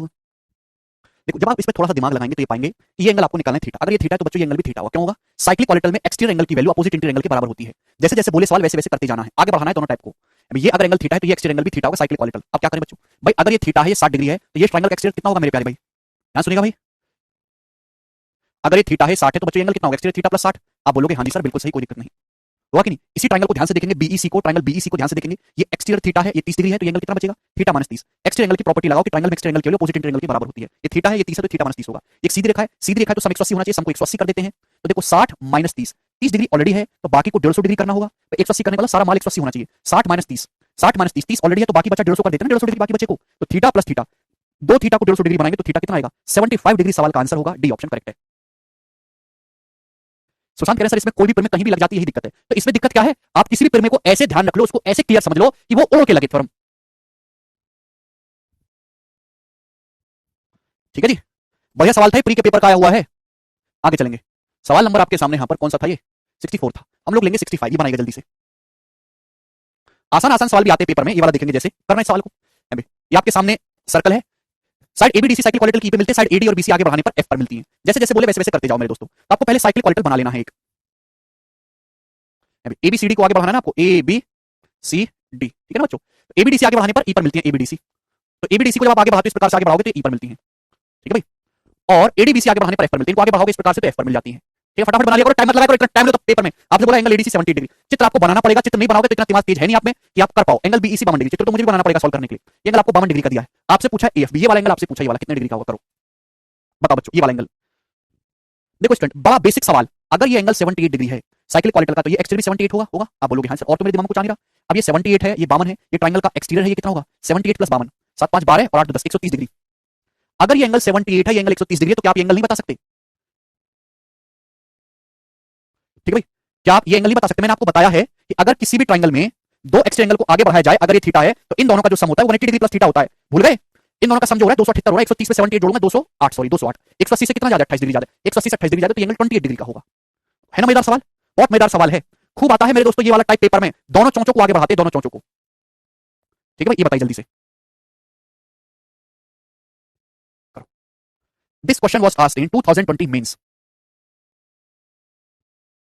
देखो जब आप इस पे थोड़ा सा दिमाग लगाएंगे तो ये पाएंगे कि ये एंगल आपको निकालना है थीटा, अगर ये थीटा है तो बच्चों ये एंगल भी थीटा होगा, क्यों होगा? साइक्लिक क्वाड्रेंटल में एक्सटीरियर एंगल की वैल्यू अपोजिट इंटीरियर एंगल के बराबर होती है। जैसे जैसे बोले सवाल वैसे वैसे करते जाना है, आगे बढ़ाना है दोनों टाइप को। अभी ये अगर एंगल थीटा है तो ये एक्सटीरियर एंगल भी थीटा होगा, साइक्लिक क्वाड्रेंटल। अब क्या करें बच्चों? भाई अगर ये थीटा है, ये 60 डिग्री है, तो ये ट्रायंगल का एक्सटीरियर कितना होगा मेरे प्यारे भाई? ध्यान सुनिएगा भाई, अगर ये थीटा है 60 है तो बच्चों एंगल कितना होगा? Exterior theta plus 60। आप बोलोगे हाँ जी सर बिल्कुल सही, कोई दिक्कत नहीं होगा कि नहीं। इसी ट्रायंगल को ध्यान से देखेंगे, बीईसी को, ट्रायंगल बीईसी को ध्यान से देखेंगे, ये एक्सटीरियर थीटा है, ये 30 डिग्री है, तो ये एंगल कितना बचेगा? Theta minus 30। एक्सटीरियर एंगल की प्रॉपर्टी लगाओ कि ट्रायंगल में एक्सटीरियर एंगल के लिए अपोजिट इंटीरियर एंगल के बराबर होती है। ये थीटा है, ये 30 है, तो थीटा माइनस 30 होगा। एक सीधी रेखा है, सीधी रेखा है तो सम 180 होना चाहिए, सम को 180 कर देते हैं। तो देखो 60 माइनस 30, 30 डिग्री ऑलरेडी है तो बाकी को 150 डिग्री करना होगा, तो 180 करने वाला सारा माल 180 होना चाहिए। 60 माइनस 30, 60 माइनस 30, 30 ऑलरेडी है तो बाकी बचा 150 कर देते हैं ना, 150 डिग्री बाकी बचे को, तो थीटा प्लस थीटा, दो थीटा को 150 डिग्री बनाएंगे तो थीटा कितना आएगा? 75 डिग्री। सवाल का आंसर होगा डी ऑप्शन करेक्ट है। सुशांत कह रहे हैं सर इसमें कोई भी प्रमेय कहीं भी लग जाती है, यही दिक्कत है। तो इसमें दिक्कत क्या है? आप किसी भी प्रमेय को ऐसे ध्यान रख लो, उसको ऐसे क्लियर समझ लो कि वो ओढ़ के लगे थ्योरम। ठीक है जी, बढ़िया सवाल था, प्री के पेपर का आया हुआ है। आगे चलेंगे, सवाल नंबर आपके सामने यहां पर कौन सा था? ये 64 था। हम लोग लेंगे 65, ये बनाएगा जल्दी से। आसान आसान सवाल भी आते हैं पेपर में, ये वाला देखेंगे जैसे करना है सवाल को। ये आपके सामने सर्कल है, साइड एबीडीसी साइक्लिक क्वाड्रेंटल की पे मिलते हैं, साइड एडी और बीसी आगे बढ़ाने पर एफ पर मिलती है। जैसे जैसे बोले वैसे वैसे करते जाओ मेरे दोस्तों। तो आपको पहले साइक्लिक क्वाड्रेंटल बना लेना है एक, एबीसीडी को आगे बढ़ाना है ना आपको, ए बी सी डी, ठीक है ना बच्चों। एबीडीसी आगे बढ़ाने पर ई पर मिलती है एबीडीसी, तो एबीडीसी को जब आप आगे बढ़ाते हो इस प्रकार से आगे बढ़ाओगे तो ई पर मिलती है, ठीक है भाई। और एडीबीसी आगे बढ़ाने पर एफ पर मिलती है, इनको आगे बढ़ाओगे इस प्रकार से तो एफ पर मिल जाती है। ठीक है, फटाफट बना लिया करो, टाइम मत लगाया करो, इतना टाइम लो तो पेपर में आपने बोला एंगल एडीसी 70 डिग्री, चित्र आपको बनाना पड़ेगा, चित्र नहीं बनाओगे तो इतना दिमाग तेज है नहीं आप में कि आप कर पाओ। एंगल बीईसी 52 डिग्री, चित्र तो मुझे भी बनाना पड़ेगा सॉल्व करने के लिए। ये एंगल आपको 52 डिग्री का दिया है, आपसे पूछा एफ बी, ये वाला एंगल आपसे पूछा, ये वाला कितने डिग्री का होगा? करो बताओ बच्चों, ये वाला एंगल देखो स्टूडेंट, बड़ा बेसिक सवाल, अगर ये एंगल 78 डिग्री है साइक्लिक क्वाड्रेंटल का, तो ये एक्सटीरियर 78 होगा, होगा? आप बोलोगे हाँ सर, और तो मेरे दिमाग में कुछ आ नहीं रहा। अब ये 78 है, ये 52 है, ये ट्रायंगल का एक्सटीरियर है, ये कितना होगा? 78 प्लस 52, 7 5 12 और 8 10, 130 डिग्री। अगर ये एंगल 78 है, ये एंगल 130 डिग्री है, तो क्या आप ये एंगल नहीं बता सकते? ठीक है भाई, क्या आप ये एंगल नहीं बता सकते? मैंने आपको बताया है कि अगर किसी भी ट्रायंगल में दो एक्सट्रा एंगल को आगे बढ़ाया जाए, अगर ये थीटा है तो इन दोनों का जो सम होता है 180 डिग्री प्लस थीटा होता है। भूल गए? इन दोनों का सम जो हो रहा है 278 हो रहा है, 130 पे 78 जोड़ूंगा 208, सॉरी 208, 180 से कितना ज्यादा? 28 डिग्री ज्यादा, 180 से 28 डिग्री ज्यादा, तो ये एंगल 28 डिग्री का होगा। है ना मजेदार सवाल? बहुत मजेदार सवाल है, खूब आता है मेरे दोस्तों ये वाला टाइप पेपर में, दोनों चौचों को आगे बढ़ाते हैं, दोनों चौचों को। ठीक है भाई, ये बताइए जल्दी से करो। This question was asked in 2020 mains,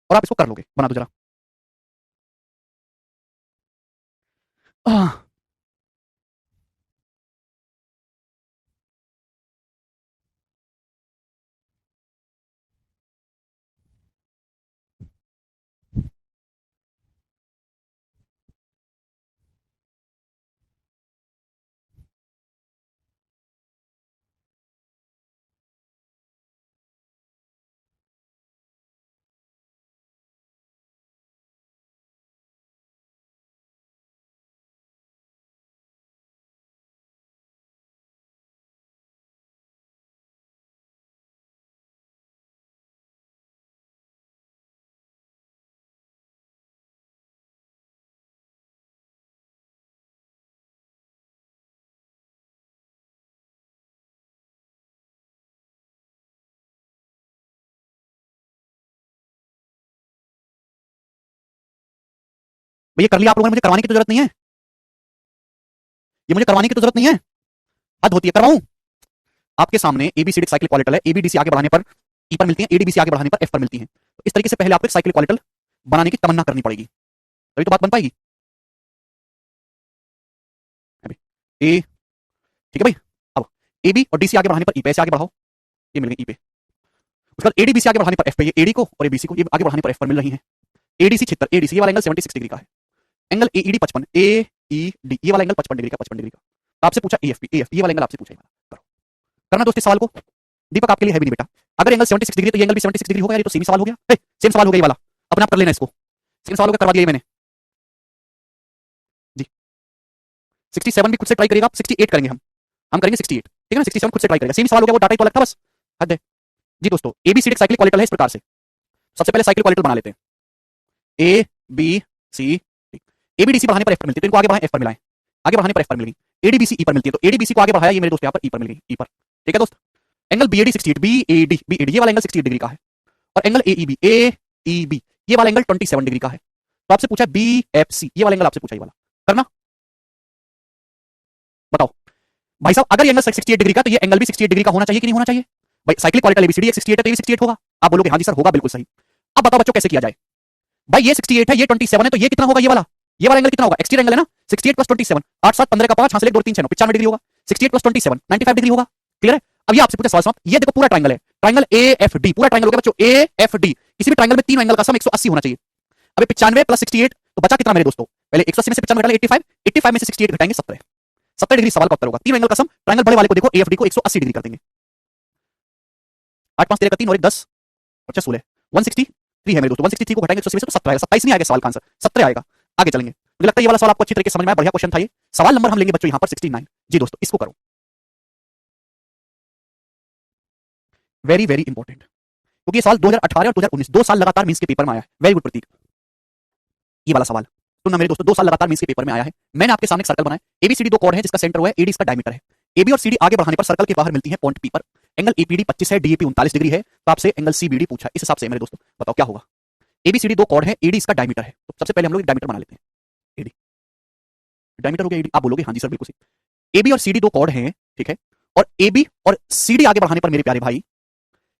और आप इसको कर लोगे, बना दो जरा। भैया कर लिया आप लोगों ने, मुझे करवाने की तो जरूरत नहीं है, ये मुझे करवाने की तो जरूरत नहीं है, हद होती है, करवाऊं? आपके सामने एबीसीडी साइक्लिक क्वाड्रेंटल है, एबीडीसी आगे बढ़ाने पर ई पर मिलती है, एडीबीसी आगे बढ़ाने पर एफ पर मिलती है। तो इस तरीके से पहले आपको एक साइक्लिक क्वाड्रेंटल बनाने की तमन्ना करनी पड़ेगी। तभी तो बात बन पाएगी। अभी ए, ठीक है भाई। अब ए बी और डी सी आगे बढ़ाने पर ई पे ऐसे आगे बढ़ाओ, ये मिल गई ई पे। उसके बाद एडी बी सी आगे बढ़ाने पर एफ पे, ये एडी को और एबीसी को ये आगे बढ़ाने पर एफ पर मिल रही है। एडीसी 76, एडीसी ये वाला एंगल 76 डिग्री का है। एंगल एईडी 55, एईडी ये वाला एंगल 55 डिग्री का, 55 डिग्री का। तो आपसे पूछा एएफपी, एएफपी ये वाला एंगल आपसे पूछा, ये वाला करो। करना दोस्तों इस सवाल को, दीपक आपके लिए है भी नहीं बेटा। अगर एंगल 76 डिग्री तो ये एंगल भी 76 डिग्री होगा, यार ये तो सेम सवाल हो गया। सेम सवाल हो गया ये वाला, अपने आप कर लेना इसको। सेम सवाल हो गया, करवा दिया ये मैंने जी। 67 भी खुद से ट्राई करिएगा, 68 करेंगे हम करेंगे 68, ठीक है ना। 67 खुद से ट्राई करेगा, सेम सवाल हो गया, वो डाटा ही तो अलग था बस, हद है जी। दोस्तों एबीसीडी साइक्लिक क्वालिटल है इस प्रकार से। सबसे पहले साइक्लिक क्वालिटल बना लेते हैं, ए बी सी। एबीडीसी बढ़ाने पर एफ पर मिलती है, तो इनको आगे बढ़ाएं, एफ पर मिलाएं, आगे बढ़ाने पर एफ पर मिल गई। एडीबीसी ई पर मिलती है, तो एडीबीसी को आगे बढ़ाया, ये मेरे दोस्त यहाँ पर ई पर मिल गई, ई पर, ठीक है दोस्त। एंगल बीएडी 68, बीएडी बीएडी ये वाला एंगल 68 डिग्री का है। और एंगल एईबी, एईबी ये वाला एंगल 27 डिग्री का है। तो आपसे पूछा बीएफसी ये वाला एंगल आपसे पूछा, ये वाला करना। बताओ भाई साहब, अगर ये एंगल 68 डिग्री का तो ये एंगल भी 68 डिग्री का होना चाहिए कि नहीं होना चाहिए भाई। साइक्लिक क्वालिटल एबीसीडी 68 है तो ये 68 होगा। आप बोलोगे हाँ जी सर होगा, बिल्कुल सही। अब बताओ बच्चों कैसे किया जाए। भाई ये 68 है, ये 27 है, तो ये कितना होगा, ये वाला एंगल कितना होगा, एक्सटीरियर एंगल है ना। 68 प्लस 27, 8 7 15 का 5, 5 से 1 2 3 6 9, 95 डिग्री होगा। 68 प्लस 27 95 डिग्री होगा, क्लियर है। अब ये आपसे पूछा सवाल समाप्त। ये देखो पूरा ट्रायंगल है, ट्रायंगल एएफडी पूरा ट्रायंगल हो गया बच्चों, एएफडी। किसी भी ट्रायंगल में तीन एंगल का सम 180 होना चाहिए। अब 95 प्लस 68 तो बचा कितना मेरे दोस्तों, पहले 180 में से 95 घटा, 85, 85 में से 68 घटाएंगे 70, 70 डिग्री सवाल का उत्तर होगा। तीन एंगल का सम, ट्रायंगल बड़े वाले को देखो एएफडी को 180 डिग्री कर देंगे। 8 5 13 का 3 और 1 10 और 16 163 है मेरे दोस्तों। 163 को घटाएंगे 180 में से तो 17 आएगा, 27 नहीं आएगा सवाल का आंसर, 17 आएगा। आगे चलेंगे, मुझे लगता है ये वाला सवाल आपको अच्छी तरीके से समझ में आया, बढ़िया क्वेश्चन था ये। सवाल नंबर हम लेंगे बच्चों यहाँ पर 69 जी। दोस्तों इसको करो, वेरी वेरी इंपॉर्टेंट, क्योंकि ये सवाल 2018 और 2019 2 साल लगातार मींस के पेपर में आया है। वेरी गुड प्रतीक, ये वाला सवाल सुनना मेरे दोस्तों, 2 साल लगातार मींस के पेपर में आया है। मैंने आपके सामने एक सर्कल बनाया, एबीसीडी दो कॉर्ड है जिसका सेंटर हुआ है, एडी इसका डायमीटर है। एबी और सीडी आगे बढ़ाने पर सर्कल के बाहर मिलती है पॉइंट पी पर। एंगल एपीडी 25 है, डीएपी 39 डिग्री है। तो आपसे एंगल सीबीडी पूछा, इस हिसाब से मेरे दोस्तों बताओ क्या होगा। एबीसीडी दो कॉर्ड है, एडी इसका डायमीटर है, तो सबसे पहले हम लोग डायमीटर बना लेते हैं। एडी डायमीटर हो गया, एडी। आप बोलोगे हाँ जी सर बिल्कुल सही। एबी और सीडी दो कॉर्ड हैं, ठीक है। और एबी और सीडी आगे बढ़ाने पर मेरे प्यारे भाई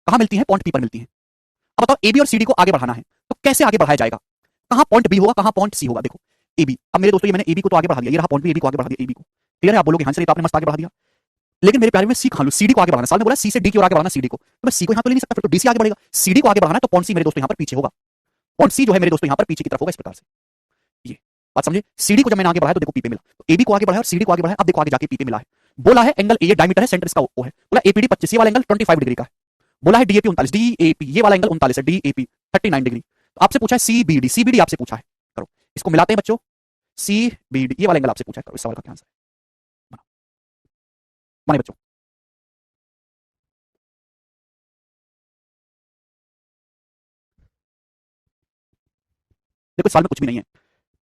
कहां मिलती है, पॉइंट पी पर मिलती है। अब बताओ एबी और सीडी को आगे बढ़ाना है तो कैसे आगे बढ़ाया जाएगा, कहां पॉइंट बी होगा, कहां पॉइंट सी होगा। देखो एबी, अब मेरे दोस्तों ये मैंने एबी को तो आगे बढ़ा दिया, ये रहा पॉइंट बी, एबी को आगे बढ़ा दिया, एबी को, क्लियर है। आप बोलोगे हाँ सर ये तो आपने मस्त आगे बढ़ा दिया, लेकिन मेरे प्यारे में सी खा लो, सीडी को आगे बढ़ाना। साल में बोला सी से डी की ओर आगे बढ़ाना, सीडी को, तो मैं सी को यहां तो ले नहीं सकता, फिर तो डी से आगे बढ़ेगा। सीडी को आगे बढ़ाना तो पॉइंट सी मेरे दोस्तों यहां पर पीछे होगा, पॉइंट सी जो है मेरे दोस्तों यहां पर पीछे की तरफ होगा, इस प्रकार से। ये बात समझे। सीडी को जब मैंने आगे बढ़ाया तो देखो पी पे मिला, तो एबी को आगे बढ़ाया और सीडी को आगे बढ़ाया, अब देखो आगे जाके पी पे मिला है। बोला है एंगल ए, ये डायमीटर है, सेंटर इसका ओ है। बोला एपीडी 25, ये वाला एंगल 25 डिग्री का है। बोला है डीएपी 39, डीएपी ये वाला एंगल 39 है, डीएपी 39 डिग्री। तो आपसे पूछा है सीबीडी, सीबीडी आपसे पूछा है, करो इसको मिलाते हैं बच्चों। सीबीडी ये वाला एंगल आपसे पूछा है, करो इस सवाल का क्या आंसर है, माने बच्चों। देखो सवाल में कुछ भी नहीं है,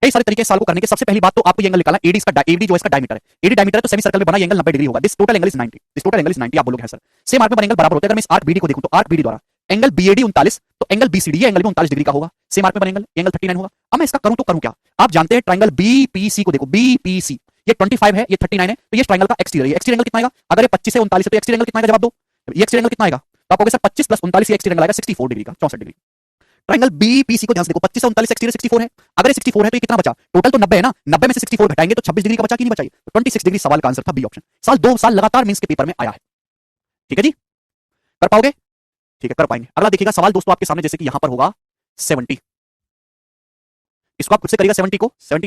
कई सारे तरीके सवाल को करने के। सबसे पहली बात तो आपको ये एंगल निकालना, एडी इसका, एडी जो इसका डायमीटर है, एडी डायमीटर है तो सेमी सर्कल में बना ये एंगल 90 डिग्री होगा। This total angle is 90, this total angle is 90। आप बोलोगे सर सेम आर्क में एंगल बराबर होते हैं। अगर मैं इस आर्क बीडी को देखूं तो आर्क बीडी द्वारा एंगल बीएडी 39, तो एंगल बीसीडी ये एंगल भी 39 डिग्री का होगा। सेम आर्क में बनेंगल, एंगल 39 होगा। अब मैं इसका करूं तो करूं क्या, आप जानते हैं ट्रायंगल बीपीसी को देखो, बीपीसी ये 25 है, ये 39 है, तो ये ट्रायंगल का एक्सटीरियर है। एक्सटीरियर एंगल कितना आएगा, अगर ये 25 है 39 है तो एक्सटीरियर एंगल कितना आएगा, जवाब दो। ये एक्सटीरियर एंगल कितना आएगा, तो आप कहोगे सर 25 प्लस 39 ये एक्सटीरियर एंगल आएगा 64 डिग्री का, 64 डिग्री। ट्रायंगल बीपीसी को ध्यान से देखो, 25 से 39 एक्सटीरियर 64 है। अगर ये 64 है तो ये कितना बचा, टोटल तो 90 है ना, 90 में से 64 घटाएंगे तो 26 डिग्री का बचा कि नहीं बचा, तो 26 डिग्री सवाल का आंसर था, बी ऑप्शन। साल 2 साल लगातार मींस के पेपर में आया है, ठीक है जी। कर पाओगे, ठीक है कर पाएंगे। अगला देखिएगा सवाल दोस्तों आपके सामने, जैसे कि यहां पर होगा 70, इसको आप खुद से करिएगा, 70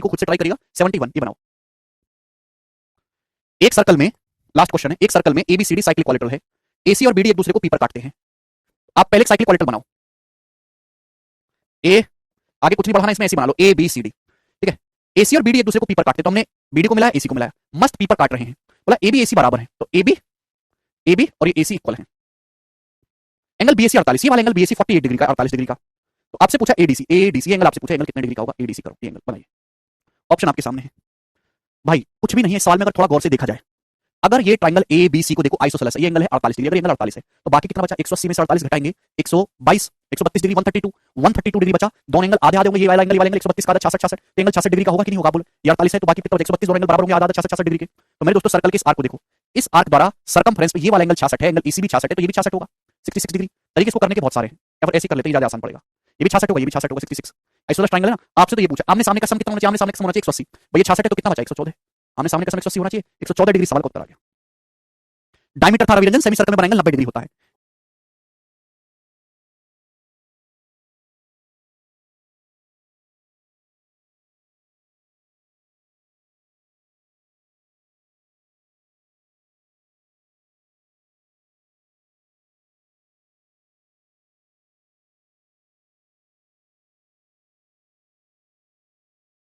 को खुद से ट्राई करिएगा। 71 ये बनाओ। एक सर्कल में, लास्ट क्वेश्चन है, एक सर्कल में एबीसीडी साइक्लिक क्वालिटल है, एसी और बीडी एक दूसरे को पी पर काटते हैं। आप पहले साइक्लिक क्वालिटल बनाओ, ए आगे कुछ नहीं बढ़ाना, इसमें ऐसे बना लो ए बी सी डी, ठीक है। एसी और बीडी एक दूसरे को पी पर काटते हैं, तो हमने बीडी को मिलाया, एसी को मिलाया, मस्त पी पर काट रहे हैं। बोला ए बी एसी बराबर है, तो ए बी और ये एसी इक्वल है। एंगल बीएसी 48, ये वाला एंगल बीएसी 48 डिग्री का, 48 डिग्री का। तो आपसे पूछा एडीसी, एडीसी एंगल आपसे पूछा, एंगल कितने डिग्री का होगा, एडीसी करो, ये एंगल बनाइए। ऑप्शन आपके सामने है भाई, कुछ भी नहीं है सवाल में, अगर थोड़ा गौर से देखा जाए। अगर ये ट्रायंगल ए बी सी को देखो आइसोसेलेस है, ये एंगल है 48 डिग्री, अगर ये एंगल 48 है तो बाकी कितना बचा, 180 में से 48 घटाएंगे 122, 132 डिग्री, 132 डिग्री बचा। दोनों एंगल आधे आधे होंगे, ये वाला एंगल 132 का आधा 66, 66, तो एंगल 66 डिग्री का होगा कि नहीं होगा, बोलो। ये 48 है तो बाकी कितना बचा, 132, दोनों एंगल बराबर होंगे, आधा आधा 66, 66 डिग्री के। तो मेरे दोस्तों सर्कल के इस आर्क को देखो, इस आर्क द्वारा सर्कमफ्रेंस पे ये वाला एंगल 66 है, एंगल ईसी भी 66 है, तो ये भी 66 होगा, 66 डिग्री। तरीके इसको करने के बहुत सारे हैं, या फिर ऐसे कर लेते हैं, ज्यादा आसान पड़ेगा। ये भी 66 होगा, ये भी 66 होगा, 66। आइसोसेलेस ट्रायंगल है ना, आपसे तो ये पूछा आमने सामने का सम कितना होना चाहिए, आमने सामने का सम होना चाहिए 180, भैया 66 है तो कितना बचा 114, आमने सामने का सम 180 होना चाहिए, 114 डिग्री सवाल का उत्तर आ गया। डायमीटर था रवि रंजन, सेमी सर्कल में बना एंगल 90 डिग्री होता है।